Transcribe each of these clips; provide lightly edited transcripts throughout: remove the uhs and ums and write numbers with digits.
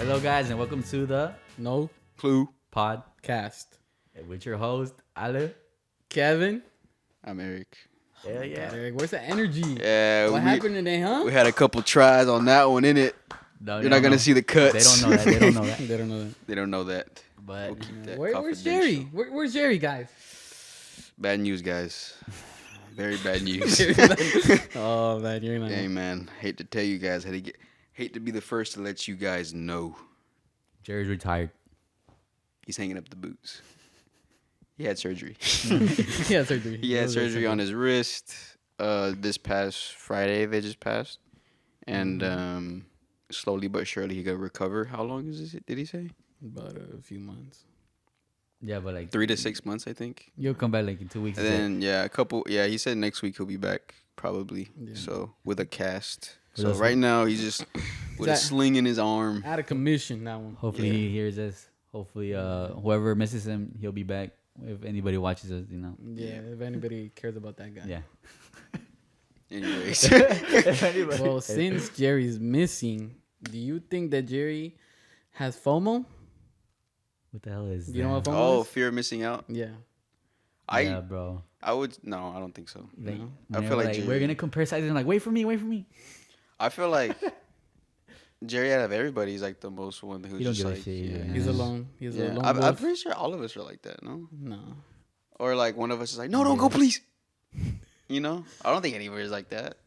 Hello, guys, and welcome to the No Clue. podcast cast. with your host, Ale. Kevin. I'm Eric. Yeah, yeah. Eric, where's the energy? Yeah, What happened today, huh? we had a couple tries on that one, innit? No, You're not gonna see the cuts. They don't know that. They don't know that. They don't know that. They don't know that. But We'll keep that Where's Jerry? confidential. Where's Jerry, guys? Bad news, guys. Very bad news. Oh man, you're not. Hey man, hate to tell you guys, hate to be the first to let you guys know. Jerry's retired. He's hanging up the boots. He had surgery. He had surgery. He had surgery on his wrist. This past Friday they just passed, and slowly but surely he gonna recover. How long is this? Did he say? About a few months. Yeah, but like 3 to 6 months, I think. you'll come back like in 2 weeks. And then a couple. Yeah, he said next week he'll be back probably. Yeah. So with a cast. With So us- right now he's just with a that- sling in his arm. Out of commission, that one. Hopefully Yeah. he hears this. Hopefully, whoever misses him, he'll be back. If anybody watches us, you know. Yeah, if anybody cares about that guy. Yeah. Anyways, If anybody- Well, since Jerry's missing, do you think that Jerry has FOMO? What the hell is Do you know what that? FOMO oh, is? fear of missing out. Yeah. Yeah, bro. I would no, I don't think so. Like, No. I feel whenever, like we're Jerry- gonna compare sizes. And like, wait for me, wait for me. I feel like Jerry out of everybody is like the most one who's He don't just give a like shit either, man. He's Yeah. alone. He's a yeah. lone I'm wolf. pretty sure all of us are like that, no? No. Or like one of us is like, no, don't go, please. You know, I don't think anybody is like that.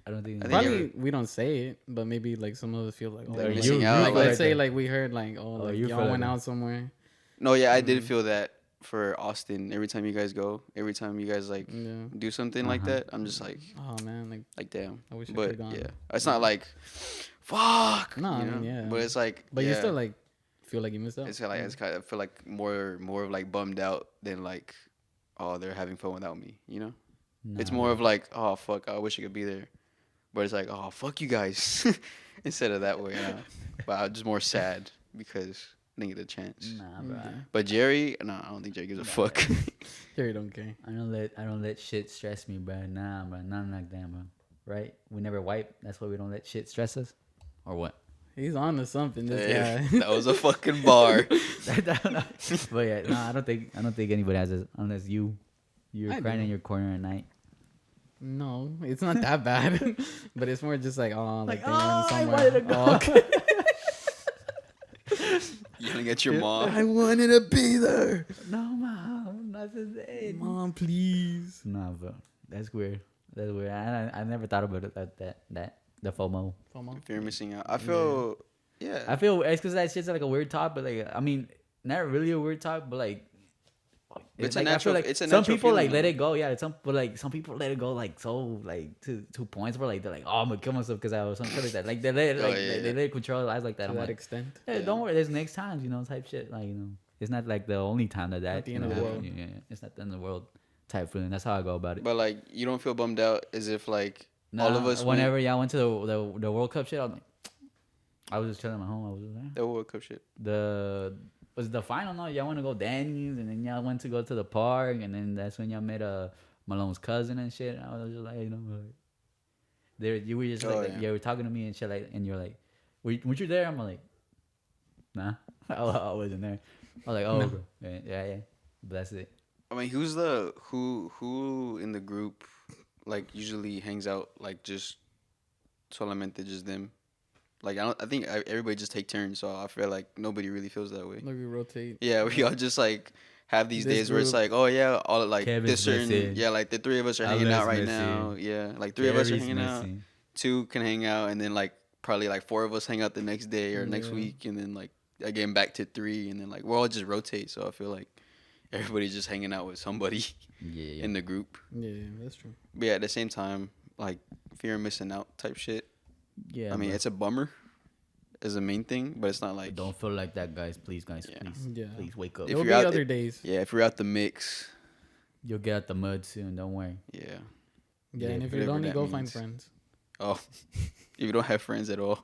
I don't think. I think Probably we don't say it, but maybe like some of us feel like, Like oh, missing you, out, like, like let's say that. like we heard like, oh, like you y'all feel went like out somewhere. No, yeah, I Mm-hmm. did feel that for Austin. Every time you guys go, every time you guys like Yeah. do something like Uh-huh. that, I'm just like Oh man, like damn. I wish I But could've gone. yeah, it's not like fuck. No, I you mean, know? yeah. But it's like, but yeah, you still like feel like you missed out. it's like it's kind of I feel like more of like bummed out than like, oh, they're having fun without me. You know, it's Nah, more bro. of like, oh fuck, I wish I could be there. But it's like, oh fuck you guys, instead of that way. But I'm just more sad because I didn't get a chance. Nah, bro. Yeah. But Jerry, no, I don't think Jerry gives a fuck. Jerry don't care. I don't let shit stress me, bro. Nah, bro. Nothing like that, bro. Right? We never wipe. That's why we don't let shit stress us. Or what? He's on to something. This Hey, guy. that was a fucking bar. But yeah, no, I don't think anybody has this unless you're I crying do. in your corner at night. No, it's not that bad. But it's more just like, oh, like, they went I somewhere. wanted to go. Oh, okay. Yelling at your mom. I wanted to be there. No, mom, not today. Mom, please. Nah, bro. That's weird. That's weird. I never thought about it like that. The FOMO. FOMO. If you're missing out, I feel, yeah. I feel it's because that shit's like a weird talk, but like I mean, not really a weird talk, but like It's a like, I feel natural- like it's a some natural people like feeling. let it go. Yeah, some people let it go like so like to points where like they're like, oh, I'm gonna kill myself because I was some shit like that. Like they let it, Oh, like yeah, they yeah. let it control their lives like that. To I'm that like, extent. hey, Yeah. don't worry, there's next times, you know, type shit. Like it's not like the only time that the you end of know, the world. Yeah, it's not the end of the world type feeling. That's how I go about it. But like, you don't feel bummed out as if like all of Nah, us whenever y'all went to the World Cup shit, I was just chilling at home. I was just there. the World Cup shit. Was the final? No, y'all want to go Danny's, and then y'all went to go to the park, and then that's when y'all met Malone's cousin and shit. I was just like, you know, like, there you were just Oh, like, yeah. you were talking to me and shit, like, and you're like, weren't you there? I'm like, nah, I wasn't there. I was like, oh, No. bro. Yeah, but that's it. I mean, who in the group like usually hangs out like just solamente just them? Like I think everybody just take turns, so I feel like nobody really feels that way. Like we rotate. Yeah, we all just like have these This days where it's group- like, oh yeah, all like Kevin's this certain, missing. yeah, like the three of us are hanging Alan's out right missing. now. Yeah, like three of us are Gary's hanging out. missing. 2 can hang out, and then like probably like 4 of us hang out the next day or next Yeah. week, and then like again back to 3, and then like we'll all just rotate. So I feel like everybody's just hanging out with somebody Yeah. in the group. Yeah, that's true. But yeah, at the same time, like fear of missing out type shit. Yeah. I mean, bro. it's a bummer, is the main thing, but it's not like Don't feel like that, guys. Please, guys. Yeah. Please, Yeah. please wake up. If There'll you're be out other there- days. yeah, if you're out the mix, You'll get out the mud soon. Don't worry. yeah. Yeah, Yeah, and if you're whatever lonely, that go find means. friends. Oh, if you don't have friends at all,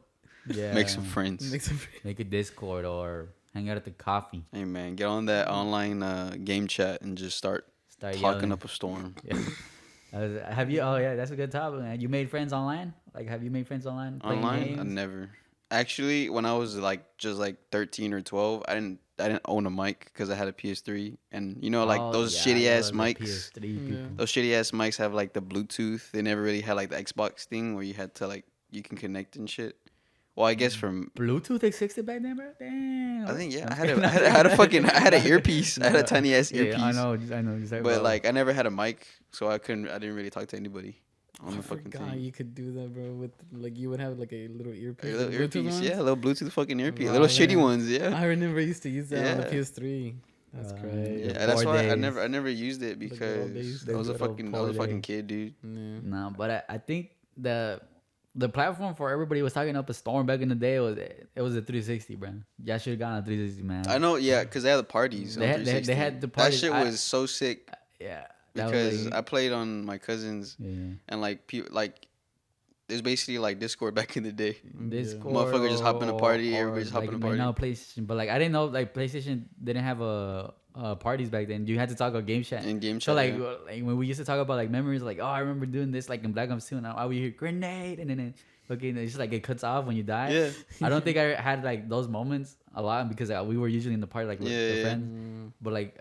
Yeah. make some friends. Make some Make a Discord or hang out at the coffee. Hey man, get on that online game chat and just start Start talking yelling. up a storm. Yeah. Have you? Oh yeah, that's a good topic, man. You made friends online? Like, have you made friends online? Playing Online, I games? never. Actually, when I was like just like 13 or 12, I didn't own a mic because I had a PS3, and you know like Oh, those yeah, shitty ass those are mics. PS3 Yeah. people. Those shitty ass mics have like the Bluetooth. They never really had like the Xbox thing where you had to like you can connect and shit. Well, I guess from Bluetooth existed back then, bro. Damn. I think yeah, I'm I had kidding. I had a fucking I had an earpiece. I had a tiny ass earpiece. Yeah, I know. I know. Exactly. But like I never had a mic, so I didn't really talk to anybody on I the fucking forgot thing. you could do that, bro. With like you would have like a little earpiece, A little like Bluetooth earpiece, ones. yeah, a little Bluetooth fucking earpiece, Wow, little shitty man. ones, yeah. I remember I used to use that on the Yeah. PS3. That's great. Yeah, The that's poor why I days. never used it The good old days. because The I was a good old fucking poor days. kid, dude. Yeah. No, but I think the platform for everybody was talking up a storm back in the day was it was a 360, bro. Y'all should have gotten a 360, man. I know, yeah, because they had the parties. They on had- they had 360. the parties. That shit I- was so sick Yeah. that was because like- I played on my cousins yeah. and like people like there's basically like Discord back in the day. Discord. Motherfucker just hop in a party, or everybody just hop like in a right party. now PlayStation, but like I didn't know like PlayStation didn't have parties back then. You had to talk on game chat. In game So chat, like, yeah. like when we used to talk about like memories, like oh I remember doing this like in Black Ops 2, and I would hear grenade, and then fucking it's just like it cuts off when you die. Yeah. I don't think I had like those moments a lot because we were usually in the party like with Yeah. friends. But like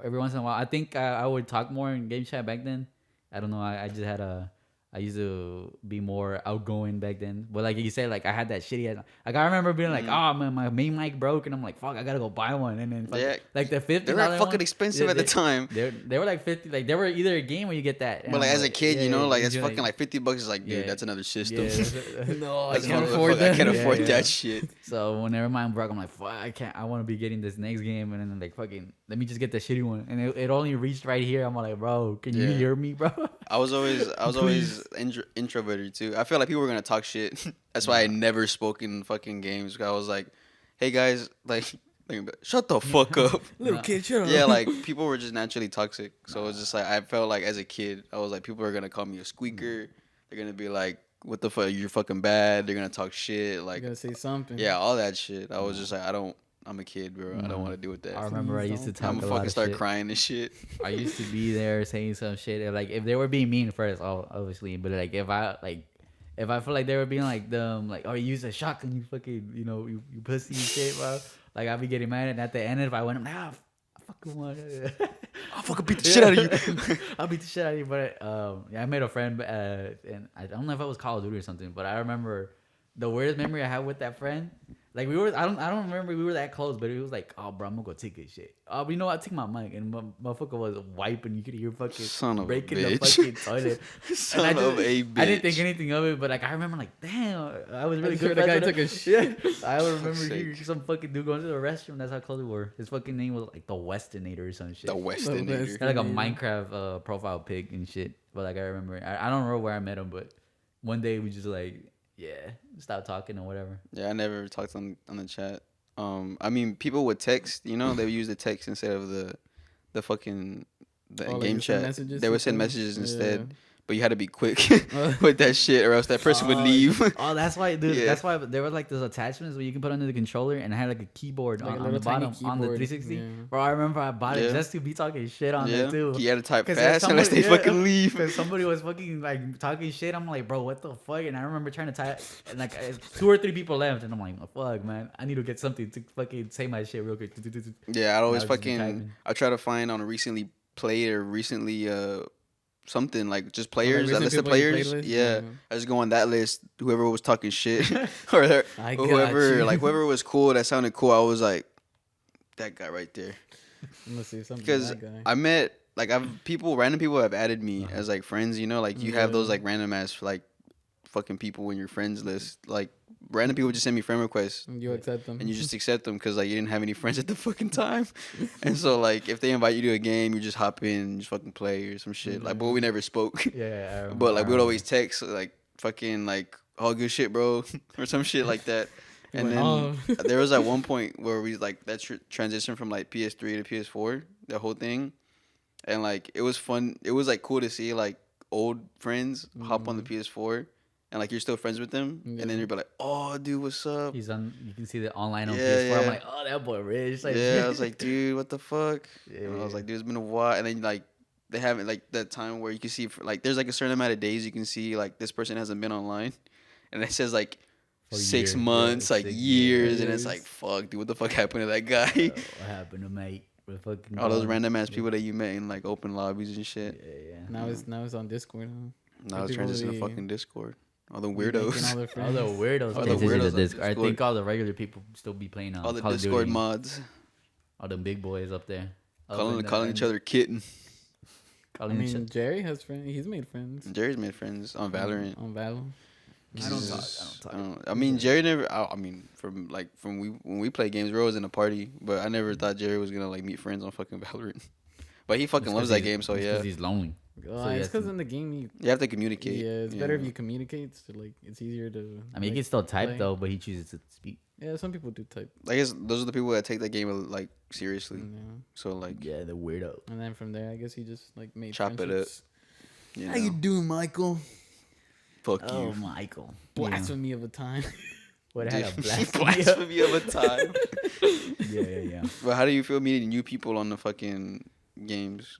every once in a while, I think I would talk more in game chat back then. I don't know. I just had I used to be more outgoing back then. But like you said, like I had that shitty ass. Like I remember being like, oh man, my main mic broke, and I'm like, fuck, I gotta go buy one. And then Yeah. like the 50. They were fucking expensive at the time. They were like 50. Like they were either a game or you get that. And But like I'm as a kid, yeah, you know, like yeah, it's fucking like $50 is like, dude, Yeah. that's another system. Yeah. No, I That's can't motherfucker- afford I that. can't Yeah, afford yeah. that shit. So whenever mine broke, I'm like, fuck, I can't. I want to be getting this next game, and then like fucking, let me just get the shitty one. And it only reached right here. I'm like, bro, can you Yeah. hear me, bro? I was always introverted too. I feel like people were gonna talk shit. That's why I never spoke in fucking games. 'Cause I was like, hey guys, like, shut the fuck up. Little kid, shut up. Yeah, like people were just naturally toxic. So it's just like I felt like as a kid, I was like, people are gonna call me a squeaker. They're gonna be like, what the fuck, you're fucking bad. They're gonna talk shit. You Like, gotta say something. yeah, all that shit. I was just like, I'm a kid, bro. I don't want to deal with that. I remember I Please used to don't. talk I'm a gonna lot fucking of start shit. crying and shit. I used to be there saying some shit. And, like if they were being mean first, obviously, but like if I feel like they were being like them, like oh you use a shotgun, you fucking you pussy and shit, bro. Like I'd be getting mad, and at the end, if I went, I fucking want. I'll fucking beat the shit out of you. I'll beat the shit out of you. But yeah, I made a friend, and I don't know if it was Call of Duty or something, but I remember the weirdest memory I had with that friend. Like we were, I don't remember we were that close, but it was like, oh bro, I'm gonna go take his shit. Oh, but you know what? I took my mic, and motherfucker was wiping. You could hear fucking Son of a breaking the bitch. fucking toilet. Son And of a bitch. I didn't think anything of it, but like I remember, like damn, I was really I'm good. sure the guy friends with took a him. shit. I remember Fuck's hearing sake. some fucking dude going to the restroom. That's how close we were. His fucking name was like the Westonator or some shit. The Westonator. West- He had like a Yeah. Minecraft profile pic and shit. But like I remember, I don't remember where I met him, but one day we just like stopped talking or whatever. Yeah, I never talked on the chat. I mean, people would text. You know, they would use the text instead of the fucking Oh, like game you send chat. messages They would and send stuff? messages instead, Yeah. but you had to be quick with that shit, or else that person would leave. Oh, that's why, dude. Yeah. That's why there were like those attachments where you can put under the controller, and it had like a keyboard Like a on the little tiny bottom on the keyboard, 360. yeah. Bro, I remember I bought it Yeah. just to be talking shit on Yeah, there too. you had to type 'Cause fast if unless they somebody- fucking leave. Because somebody was fucking like talking shit. I'm like, bro, what the fuck? And I remember trying to type, and like 2 or 3 people left, and I'm like, oh, fuck, man, I need to get something to fucking say my shit real quick. Yeah, I'd always I was just fucking. typing. I try to find on a recently played or recently something like just players, recent that list of people in your players. playlist? Yeah, Yeah. I just go on that list. Whoever was talking shit, or I got whoever you. like whoever was cool that sounded cool. I was like, that guy right there. Let's see something. Because That guy. I met like random people have added me as like friends. You know, like you have those Yeah. like random ass like fucking people in your friends list. Like random people just send me friend requests. You accept them. And you just accept them because like you didn't have any friends at the fucking time, and so like if they invite you to a game, you just hop in and just fucking play or some shit. Like, but we never spoke. Yeah, But like we would always text like fucking like all good shit, bro, or some shit like that. And then Oh. there was at one point where we like that transition from like PS3 to PS4, the whole thing, and like it was fun. It was like cool to see like old friends hop on the PS4, and like you're still friends with them, and then Yeah. you're be like, oh dude, what's up? He's on. You can see the online on Yeah, PS4. I'm yeah. like, oh, that boy rich. Like, Yeah, I was like, dude, what the fuck? Yeah, And I was yeah. like, dude, it's been a while. And then like they haven't like that time where you can see like there's like a certain amount of days you can see like this person hasn't been online, and it says like For 6 years, months, yeah, like 6 years, and it's years. like, fuck, dude, what the fuck happened to that guy? What happened to mate? With fucking All those gone. random ass people that you met in like open lobbies and Yeah, shit. yeah. Now it's on Discord. Huh? Now it's people transitioned to be- fucking Discord. All the Be making weirdos. all their All the friends. weirdos. All the transition to weirdos on Discord. I Discord. think all the regular people still be playing All the Call of Discord Duty. mods. All the big boys up there. Calling each other kitten. I Calling each mean, other. Jerry has friends. He's made friends. Jerry's made friends on Valorant. On Valorant. I don't Jesus. talk. I mean, Jerry never. I mean, from when we play games, we're always in a party. But I never thought Jerry was gonna like meet friends on fucking Valorant. But he fucking loves that game, so yeah. Because he's lonely. Oh, So it's yes. because in the game You have to communicate. yeah, it's better if you communicate. So like, it's easier to. I mean, he like, can still type play. though, but he chooses to speak. Yeah, some people do type. I guess those are the people that take that game like seriously. Yeah. So like, Yeah, the weirdo. And then from there, I guess he just like made Chop it up. friendships. you know, doing, Michael? fuck Oh, you. Michael. Blasphemy of a time. What had a Dude, blast? blasphemy of a time. Yeah. But how do you feel meeting new people on the fucking games?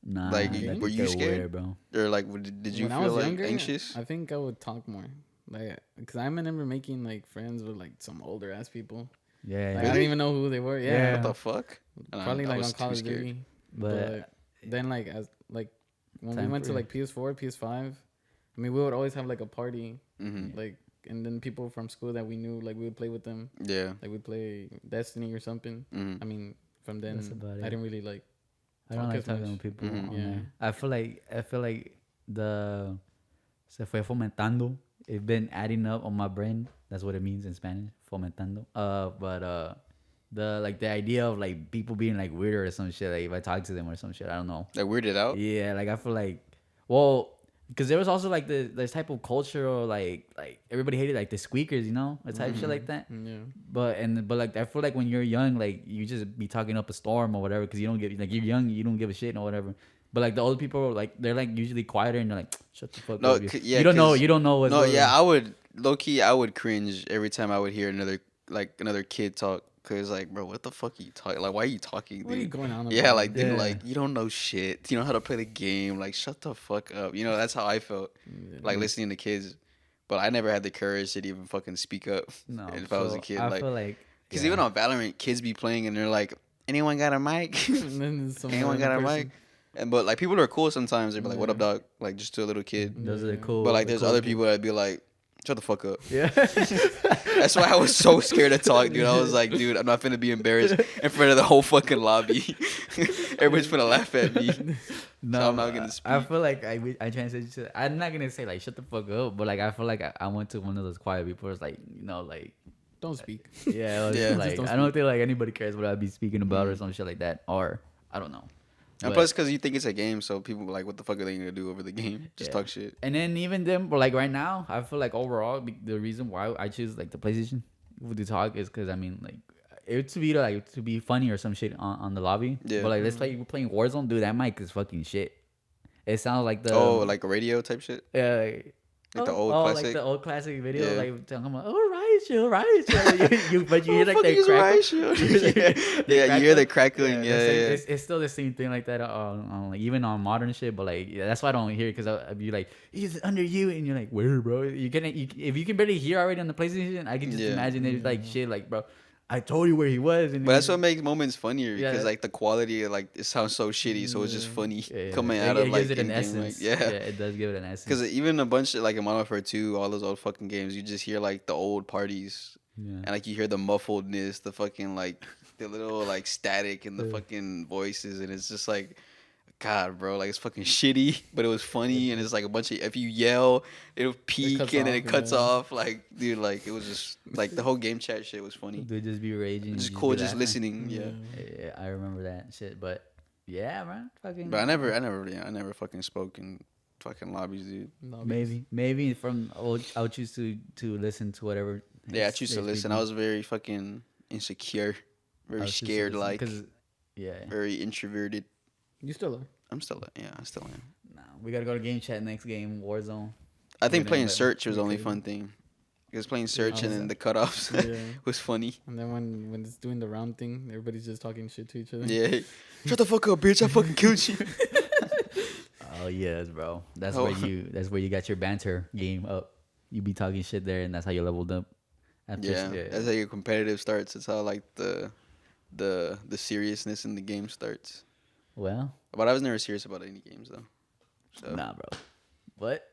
Nah, Like, that- were you they're scared? weird, bro? Or like, did you When I feel was like younger, anxious? I think I would talk more. Like, cause I remember making like friends with like some older ass people. Yeah, Like, I yeah. didn't even know who they were. Yeah. Yeah, What the fuck? probably I like was on too Call of scared. Duty. But Then like as like when we Time went to for- like PS4, PS5, I mean we would always have like a party, Mm-hmm. like, and then people from school that we knew, like we would play with them, Yeah. like we'd play Destiny or something. Mm-hmm. I mean from then That's about it. I didn't really like. I don't talk like as talking much. with people. Mhm. on Yeah. there. I feel like the se fue fomentando. It's been adding up on my brain. That's what it means in Spanish, fomentando. But the idea of like people being like weirder or some shit. Like if I talk to them or some shit, I don't know. Like weirded out. Yeah, like I feel like, well, because there was also like this type of culture or like everybody hated like the squeakers, you know, a type shit like that. Yeah. But like I feel like when you're young, like you just be talking up a storm or whatever because you don't get like you're young, you don't give a shit or whatever. But like the old people, like they're like usually quieter and they're like, shut the fuck No, up. yeah, you don't know 'cause- what's No, going yeah, on. I would low key. I would cringe every time I would hear another kid talk. Cause like, bro, what the fuck are you talking? Like, why are you talking, What are you dude? going on? Yeah, about? like, dude, Yeah. like you don't know shit. You know how to play the game. Like, shut the fuck up. You know, that's how I felt. Yeah. Like listening to kids, but I never had the courage to even fucking speak up. No, if I was a so kid, I like, feel like because yeah. even on Valorant, kids be playing and they're like, anyone got a mic? And then there's some Anyone got a random mic? person. And but like people are cool sometimes. They'd be like, "What up, Yeah. dog?" Like just to a little kid. those are the Yeah. cool. But like, the there's cool other people that'd be like, "Shut the fuck up." Yeah. That's why I was so scared to talk, dude. I was like, dude, I'm not finna be embarrassed in front of the whole fucking lobby. Everybody's finna laugh at me. No, So I'm not gonna I speak. feel like I transitioned to. I'm not gonna say like shut the fuck up, but like I feel like I went to one of those quiet people. It's like like Don't speak. yeah, it was Yeah. like Just don't I don't think like anybody cares what I'd be speaking about or some shit like that, or I don't know. And But- plus, because you think it's a game, so people be like, what the fuck are they gonna do over the game? Just Yeah. talk shit. And then even them, but like right now, I feel like overall the reason why I choose like the PlayStation to talk is because I mean like it to be funny or some shit on the lobby. Yeah. But like we're playing Warzone, dude. That mic is fucking shit. It sounds like the Like a radio type shit? like the old like classic? the old classic video, Yeah. like talking about all right, but you hear like Fuck that is crackle. right, shit. Yeah, you hear the crackling. Yeah, yeah. It's still the same thing like that on like even on modern shit, but like that's why I don't hear it because I'd be like he's under you and you're like where bro if you can barely hear already on the PlayStation, I can just Yeah. imagine it like shit like bro I told you where he was and But that's what makes moments funnier Yeah. because like the quality, like it sounds so shitty, so it's just funny yeah, coming it, out of it like gives it an in-game, like, essence. yeah. It does give it an essence. Because even a bunch of like in Modern Warfare 2, all those old fucking games, you just hear like the old parties Yeah. and like you hear the muffledness, the fucking like the little like static in the Yeah. fucking voices, and it's just like, God, bro, like it's fucking shitty, but it was funny, and it's like a bunch of if you yell, it'll peak cuts and then off, it cuts yeah. off, like dude, like it was just like the whole game chat shit was funny. Dude, just be raging. It's and just cool, be just laughing. listening, yeah. Yeah, I remember that shit, but yeah, man, fucking. But I never fucking spoke in fucking lobbies, dude. No, Maybe from I'll choose to listen to whatever. Yeah, I choose to listen. I was very fucking insecure, very scared, like because yeah. very introverted. You still are. I'm still, yeah, I still am. Nah, we gotta go to game chat next game, Warzone. I think gonna playing let- search was the only okay. fun thing. Because playing search and was then that? the cutoffs Yeah. was funny. And then when it's doing the round thing, everybody's just talking shit to each other. Yeah. Shut the fuck up, bitch! I fucking killed you. Oh yes, bro. That's Oh. where you got your banter game up. You be talking shit there, and that's how you leveled up. Yeah, that's how your competitive starts. It's how like the seriousness in the game starts. Well, But I was never serious about any games though. So nah, bro. What?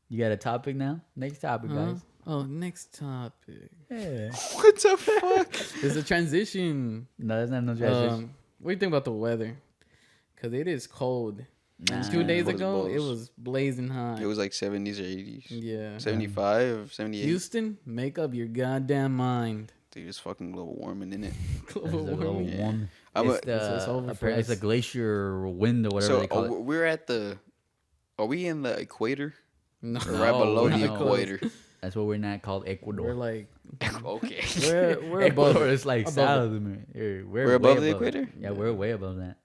You got a topic now? Next topic, Huh? guys. Oh, next topic. Yeah. what the fuck? There's a transition. No, that's not no transition. What do you think about the weather? Because it is cold. Nah. 2 days Balls, ago, it balls. was blazing hot. It was like 70s or 80s. Yeah. 75, 78. Houston, make up your goddamn mind. Dude, it's fucking global warming, isn't it? Global It's a little warming. warm. I'm It's, a- It's over for apparently it's a us. glacier wind or whatever they call it. we're at the. Are we in the equator? No, Or right below we're the not equator? That's what we're not called Ecuador. we're like okay. we're above Ecuador it. is like Above south of me. We're We're way above the equator? Yeah, we're way above that.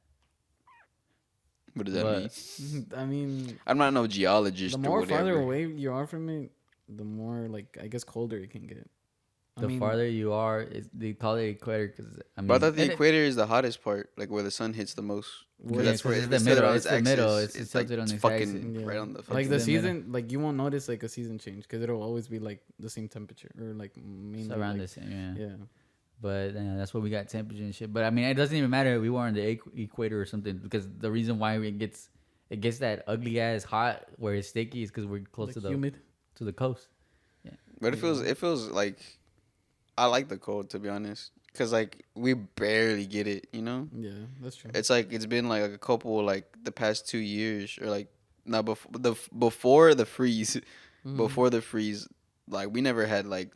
What does that But- mean? I mean, I'm not no geologist the or more whatever. farther away you are from it, the more like I guess colder it can get. I The mean, farther you are, they call it equator because I mean. But I thought the and it- equator is the hottest part, like where the sun hits the most. 'Cause Yeah, that's 'cause where it's if the it's tilted middle, on it's its the middle, axis, it's like tilted on it's its fucking axis. Yeah. right on the like fucking the It's in the season, like you won't notice like a season change because it'll always be like the same temperature or like mainly it's around like, the same, yeah. Yeah, But that's what we got temperature and shit. But I mean, it doesn't even matter if we were on the equator or something because the reason why it gets that ugly ass hot where it's sticky is because we're close like to the humid. to the coast. But it feels like I like the cold, to be honest, because like we barely get it, you know. Yeah, that's true. It's like it's been like a couple like the past 2 years or like not before the freeze, Mhm. before the freeze, like we never had like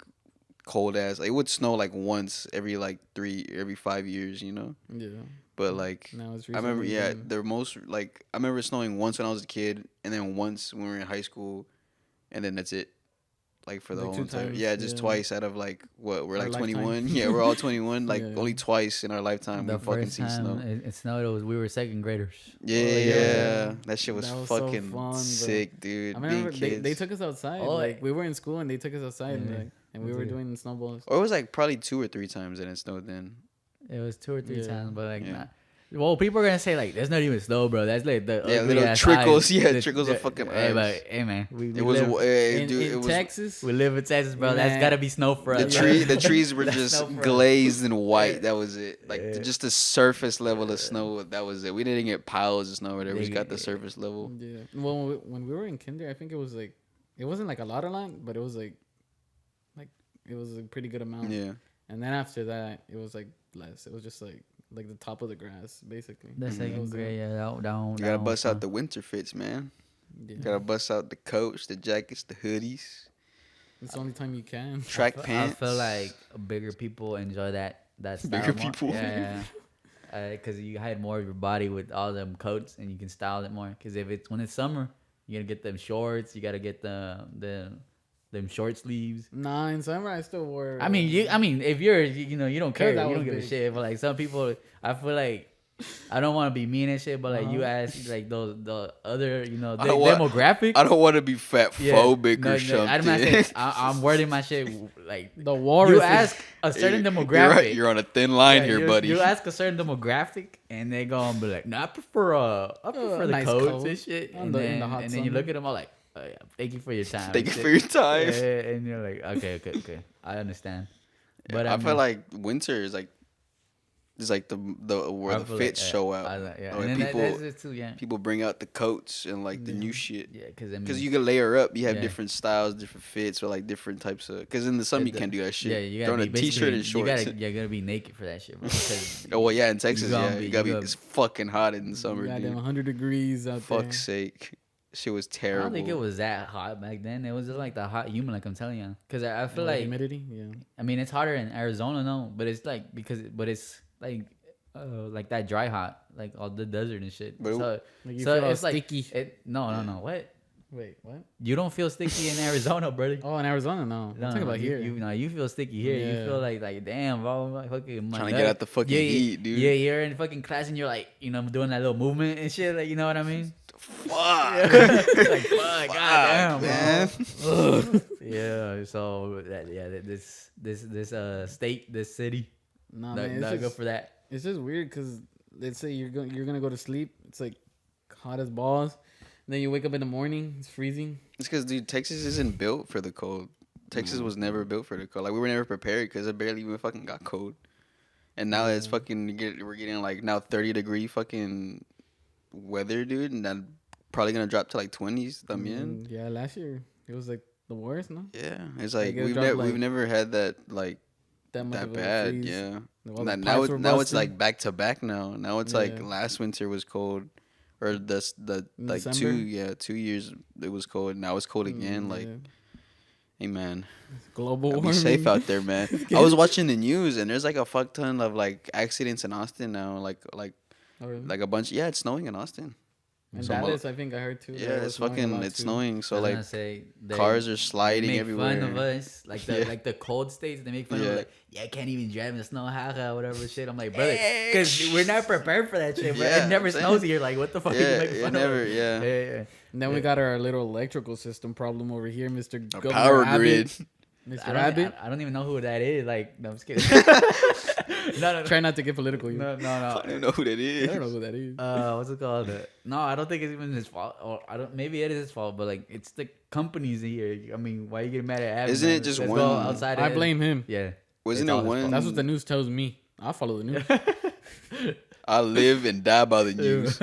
cold ass. Like, it would snow like once every like every 5 years, you know. Yeah, But like now it's I remember, recently yeah, been- the most like I remember snowing once when I was a kid, and then once when we were in high school, and then that's it. Like for the Like whole 2 entire, times, yeah, just yeah. twice out of like what we're Our like lifetime. 21. Yeah, we're all 21. Like Yeah. only twice in our lifetime The we fucking first see time snow. it snowed, we were second graders. Yeah, yeah. that shit was, That was so fucking fun, bro. sick, dude. I Being remember kids. they took us outside. Oh, like we were in school and they took us outside Yeah. and we That's were it. doing snowballs. Or it was like probably 2 or 3 times that it snowed then. It was 2 or 3 Yeah. times, but like, Yeah. nah. Well, people are gonna say like, "There's not even snow, bro. That's like the Yeah, ugly little ass trickles. ice. Yeah, The- trickles of fucking Hey, ice. but hey, man, we It was, live, In, dude. in It was Texas, we live in Texas, bro. That's Man. gotta be snow for the us. the trees were That's just snow for us. glazed and white. Yeah. That was it. Like Yeah. just the surface level of snow. That was it. We didn't get piles of snow or whatever. We just They- got the surface level. yeah. Well, when we were in kinder, I think it was like it wasn't like a lot, but it was like it was a pretty good amount. Yeah. And then after that, it was like less. It was just like the top of the grass, basically. The That second was it. grade, yeah, down. You gotta bust out the winter fits, man. Yeah. You gotta bust out the coats, the jackets, the hoodies, It's the only time you can. track pants. I feel like bigger people enjoy that style Bigger more. people. Yeah. Because you hide more of your body with all them coats and you can style it more. Because when it's summer, you gotta get them shorts. You gotta get them short sleeves. Nah, in summer I still wore. I mean, if you're, you don't care, you that don't was give a big. shit. But like some people, I feel like I don't want to be mean and shit. But like you Uh-huh. ask like the other, the I don't want- demographic. I don't want to be fat phobic no, or something. I'm not saying, I'm wording my shit like the war. you ask a certain demographic. You're on a thin line Yeah, here, you, buddy. You ask a certain demographic, and they gonna be like, "No, I prefer the nice coats coat and shit." in And the then, hot and then you summer. look at them all like, "Oh yeah, thank you for your time." Thank you and for shit. your time. Yeah, and you're like, okay, I understand. But I feel mean, like winter is like, it's like the where I the feel fits like, show out. Yeah, Where and then people that's it too. Yeah, people bring out the coats and like the Yeah. new shit. yeah, because I mean, Because you can layer up. You have Yeah. different styles, different fits, or like different types of. Because in the summer you the- can't do that shit. yeah, you Throw gotta on be a t-shirt and basically- shorts. You gotta be naked for that shit, bro. 'cause Oh well, yeah, in Texas, gonna yeah, be- you gotta you be. gonna- It's fucking hot in the summer, Goddamn dude. 100 degrees out there. Fuck's sake, shit was I terrible. don't think it was that hot back then. It was just like the hot human, like I'm telling you. Because I feel And the like humidity. Yeah. I mean, it's hotter in Arizona, no, but it's like but it's like that dry hot, like all the desert and shit. But it- so Like you so feel all it's like sticky. no, what? Wait, what? You don't feel sticky in Arizona, brother. Oh, in Arizona, no. I'm talking about here. You feel sticky here. You Yeah. feel like damn, bro, my fucking my Trying to nut. get out the fucking heat, dude. Yeah, you're in fucking class and you're like, doing that little movement and shit, like you know what I mean? Fuck, It's like fuck, goddamn, man. man. Yeah, so this state, this city, Nah, not, man, not good for that. it's just weird because let's say you're gonna go to sleep. It's like hot as balls. And then you wake up in the morning. It's freezing. It's because dude, Texas isn't built for the cold. Texas was never built for the cold. Like we were never prepared because it barely even fucking got cold. And now it's fucking we're getting like now 30-degree fucking weather, dude, and that probably gonna drop to like 20s también. Yeah, last year it was like the worst, no? Yeah, it's like it we've dropped, we've like, never had that like That much that of a bad. freeze. Yeah. All the Now pipes were now it's busted. like back to back now. Now it's like Yeah. last winter was cold, or the In like December? 2 years it was cold. Now it's cold again. Like, Yeah. hey man, Global be warming. safe out there, man. I was watching the news and there's like a fuck ton of like accidents in Austin now. Like Oh, really? like a bunch. Yeah, it's snowing in Austin. And some Dallas, I think I heard too. that Yeah, it was it's snowing a fucking lot, it's too. snowing. I So was like gonna say, cars are they sliding make everywhere. fun of us, like the Yeah. like the cold states. They make fun of Yeah. us, like, yeah, I can't even drive in the snow, haha, whatever shit. I'm like, brother, because we're not prepared for that shit. Bro. Yeah, It never I'm saying. snows here. Like, what the fuck are you Yeah, making it fun never. of? Yeah, Yeah. And then we got our little electrical system problem over here, Mr. a Governor power Abbott. grid. Mr. Abbott. I don't even know who that is. Like, no, I'm just kidding. no. Try not to get political. You. I don't even know who that I is. don't know who that is. What's it called? No, I don't think it's even his fault. Or I don't. Maybe it is his fault, but like, it's the companies here. I mean, why you getting mad at Abbott? Isn't man? it just Let's one- go outside? I of it. blame him. Yeah. Wasn't It's all it his one? fault. That's what the news tells me. I follow the news. I live and die by the news.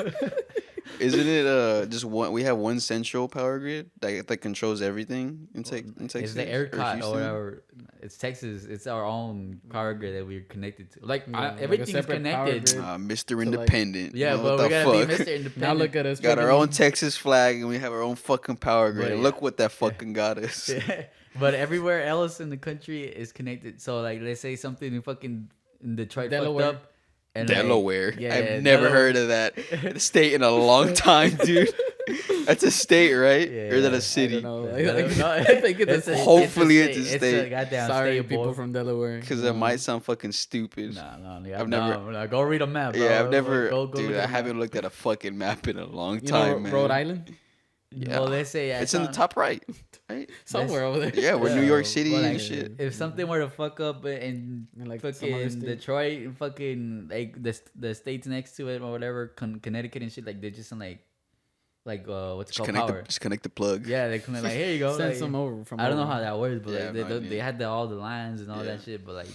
Isn't it just one? We have one central power grid that controls everything in Texas. It's the or ERCOT or Houston? whatever. It's Texas. It's our own power grid that we're connected to. Like, Yeah, like a everything's separate power connected. grid. Mr. like- Independent. Yeah, What but the we gotta fuck? be Mr. Independent. Now look at us. Got our trucking- own Texas flag and we have our own fucking power grid. But And yeah. look what that fucking got us. Yeah. But everywhere else in the country is connected. So like, let's say something in fucking in Detroit Delaware. fucked up. And like, Delaware. yeah, I've never Delaware. heard of that state in a long time, dude. That's a state, right? Or is that Yeah, a city? I don't know. No, I think it's a Hopefully it's a It's a state. goddamn Sorry, state, people boy. from Delaware. Because it might sound fucking stupid. I've never- never. Go read a map. Bro. Yeah, I've never, Go dude. look I at a haven't map. looked at a fucking map in a long You know, time, man. Rhode Island, Yeah. Well, let's say It's in the top right, right? somewhere over there. Yeah, we're Yeah, New York City well, and like, shit. If something were to fuck up in In, like, some other fucking state. Detroit, and fucking like the states next to it or whatever, Connecticut and shit, like they're just in like what's it Just called, power. just connect the plug. Yeah, they come in like, here you go. Send like, some over from. I don't know over. how that works, but Yeah, I like have they, no they idea. had all the lines and all Yeah. that shit. But like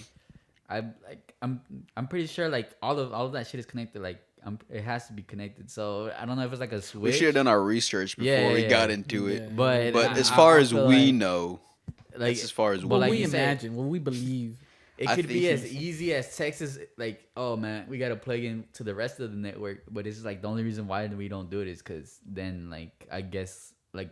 I'm pretty sure like all of that shit is connected. Like it has to be connected. So I don't know if it's like a We switch. should have done our research before Yeah, we yeah, got yeah. into it. Yeah. But But I- as I- far I as feel we like- know, like that's as far as but we like What we you said- imagine, what we believe. it I could be think as easy as Texas, like, oh man, we gotta plug into the rest of the network. But it's like the only reason why we don't do it is because then, like, I guess, like,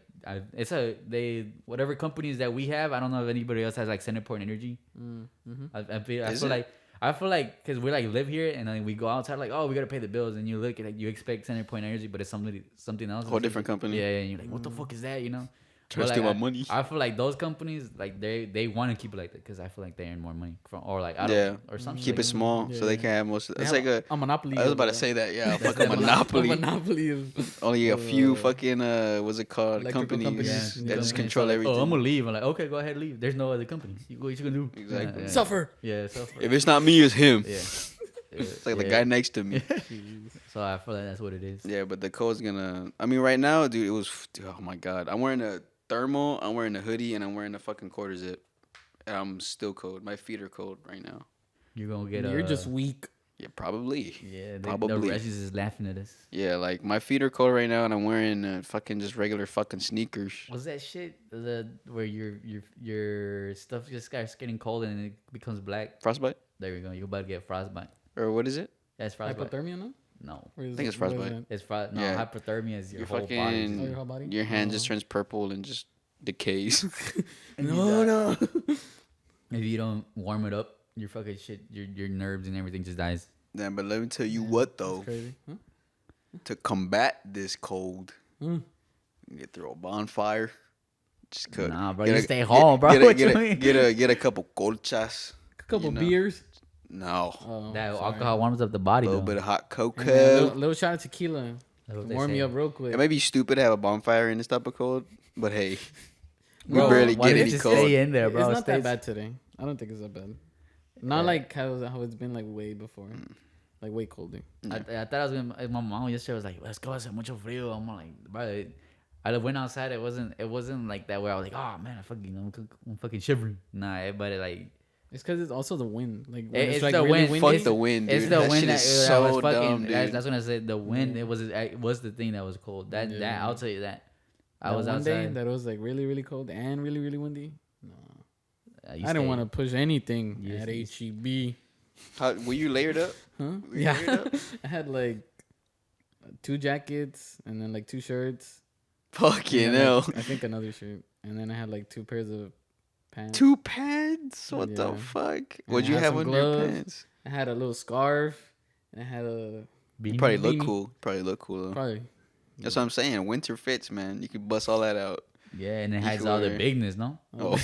whatever companies that we have. I don't know if anybody else has like Centerpoint Energy. Mm-hmm. Is it? I feel like because we like live here and then we go outside like, oh, we gotta pay the bills, and you look at like you expect Centerpoint Energy, but it's something else. Whole different company. Yeah, and you're like, what the fuck is that? You know. Trying to But, steal like, my money. I feel like those companies, like they want to keep it like that because I feel like they earn more money from, or like I don't Yeah. know, or something. Keep like, it small so they Yeah. can have most. Of, They it's have like a. a monopoly. I was of, about to say that. Yeah, a That's fucking the monopoly. A monopoly of Only a few uh, fucking what's it called? electrical Companies companies. that Yeah. just company. control So, like, everything. Oh, I'm gonna leave. I'm like, okay, go ahead, leave. There's no other company. What you gonna do? Exactly. Yeah, suffer. Yeah, so If it's not me, it's him. yeah. It's like the guy next to me. So I feel like that's what it is. Yeah, but the code's gonna. I mean, right now, dude, it was. Oh my god, I'm wearing a thermal, I'm wearing a hoodie, and I'm wearing a fucking quarter zip. And I'm still cold. My feet are cold right now. You're gonna get. You're just weak. Yeah, probably. Yeah, the Probably. Russians is laughing at us. Yeah, like my feet are cold right now, and I'm wearing fucking just regular fucking sneakers. Was that shit where your stuff just starts getting cold and it becomes black? Frostbite, There you go. You're about to get frostbite. or what is it? That's frostbite. Hypothermia, no? No, Or is I think it's what is frostbite. that? it's no Yeah. hypothermia is your, Your whole body. fucking Oh, your whole body? your hand just Oh. turns purple and just decays. No. If you don't warm it up, your fucking shit, your nerves and everything just dies. Damn, but let me tell you what though. That's crazy. Huh? To combat this cold, Mm. you throw a bonfire. Just cook. Nah, bro, Get you a- stay get- home, bro. Get a, What get you a, mean? get a couple colchas. A couple You know. beers. No, Oh, That sorry. alcohol warms up the body. a little though. bit of hot Hey, cocoa. man, little shot of tequila. That's what they Warm say. me up real quick. It may be stupid to have a bonfire in this type of cold, but hey, we Bro, barely Why get don't any you cold. stay in there, bro? It's not Stay- that bad today. I don't think it's that bad. Not Yeah. like how it's been like way before. Like way colder. I thought I was gonna. My mom yesterday was like, "Let's go. Hace mucho frío." I'm like, bro, I went outside. It wasn't like that where I was like, oh man, I'm fucking shivering. Nah, but like It's because it's also the wind. Like when it's it's like the really wind. windy. Fuck the wind, dude. It's the That wind shit that, is that was so fucking. dumb, dude. That's when I said the wind. Yeah. It was the thing that was cold. That Yeah. I'll tell you that. I That was one day outside. that it was like really really cold and really really windy. No, I didn't stayed. want to push anything You at s- HEB. How, were you layered up? Huh? Were you layered Yeah, up? I had like 2 jackets and then like 2 shirts. Fucking and then, hell. like, I think another shirt, and then I had like 2 pairs of pants. 2 pants? What the Yeah. fuck? And What'd I you had have some under your gloves. pants? I had a little scarf, and I had a Beanie? Probably look beanie. cool. Probably look cool though. probably. That's what I'm saying. Winter fits, man. You can bust all that out. Yeah, and it You hides all the sure? bigness, no? Oh.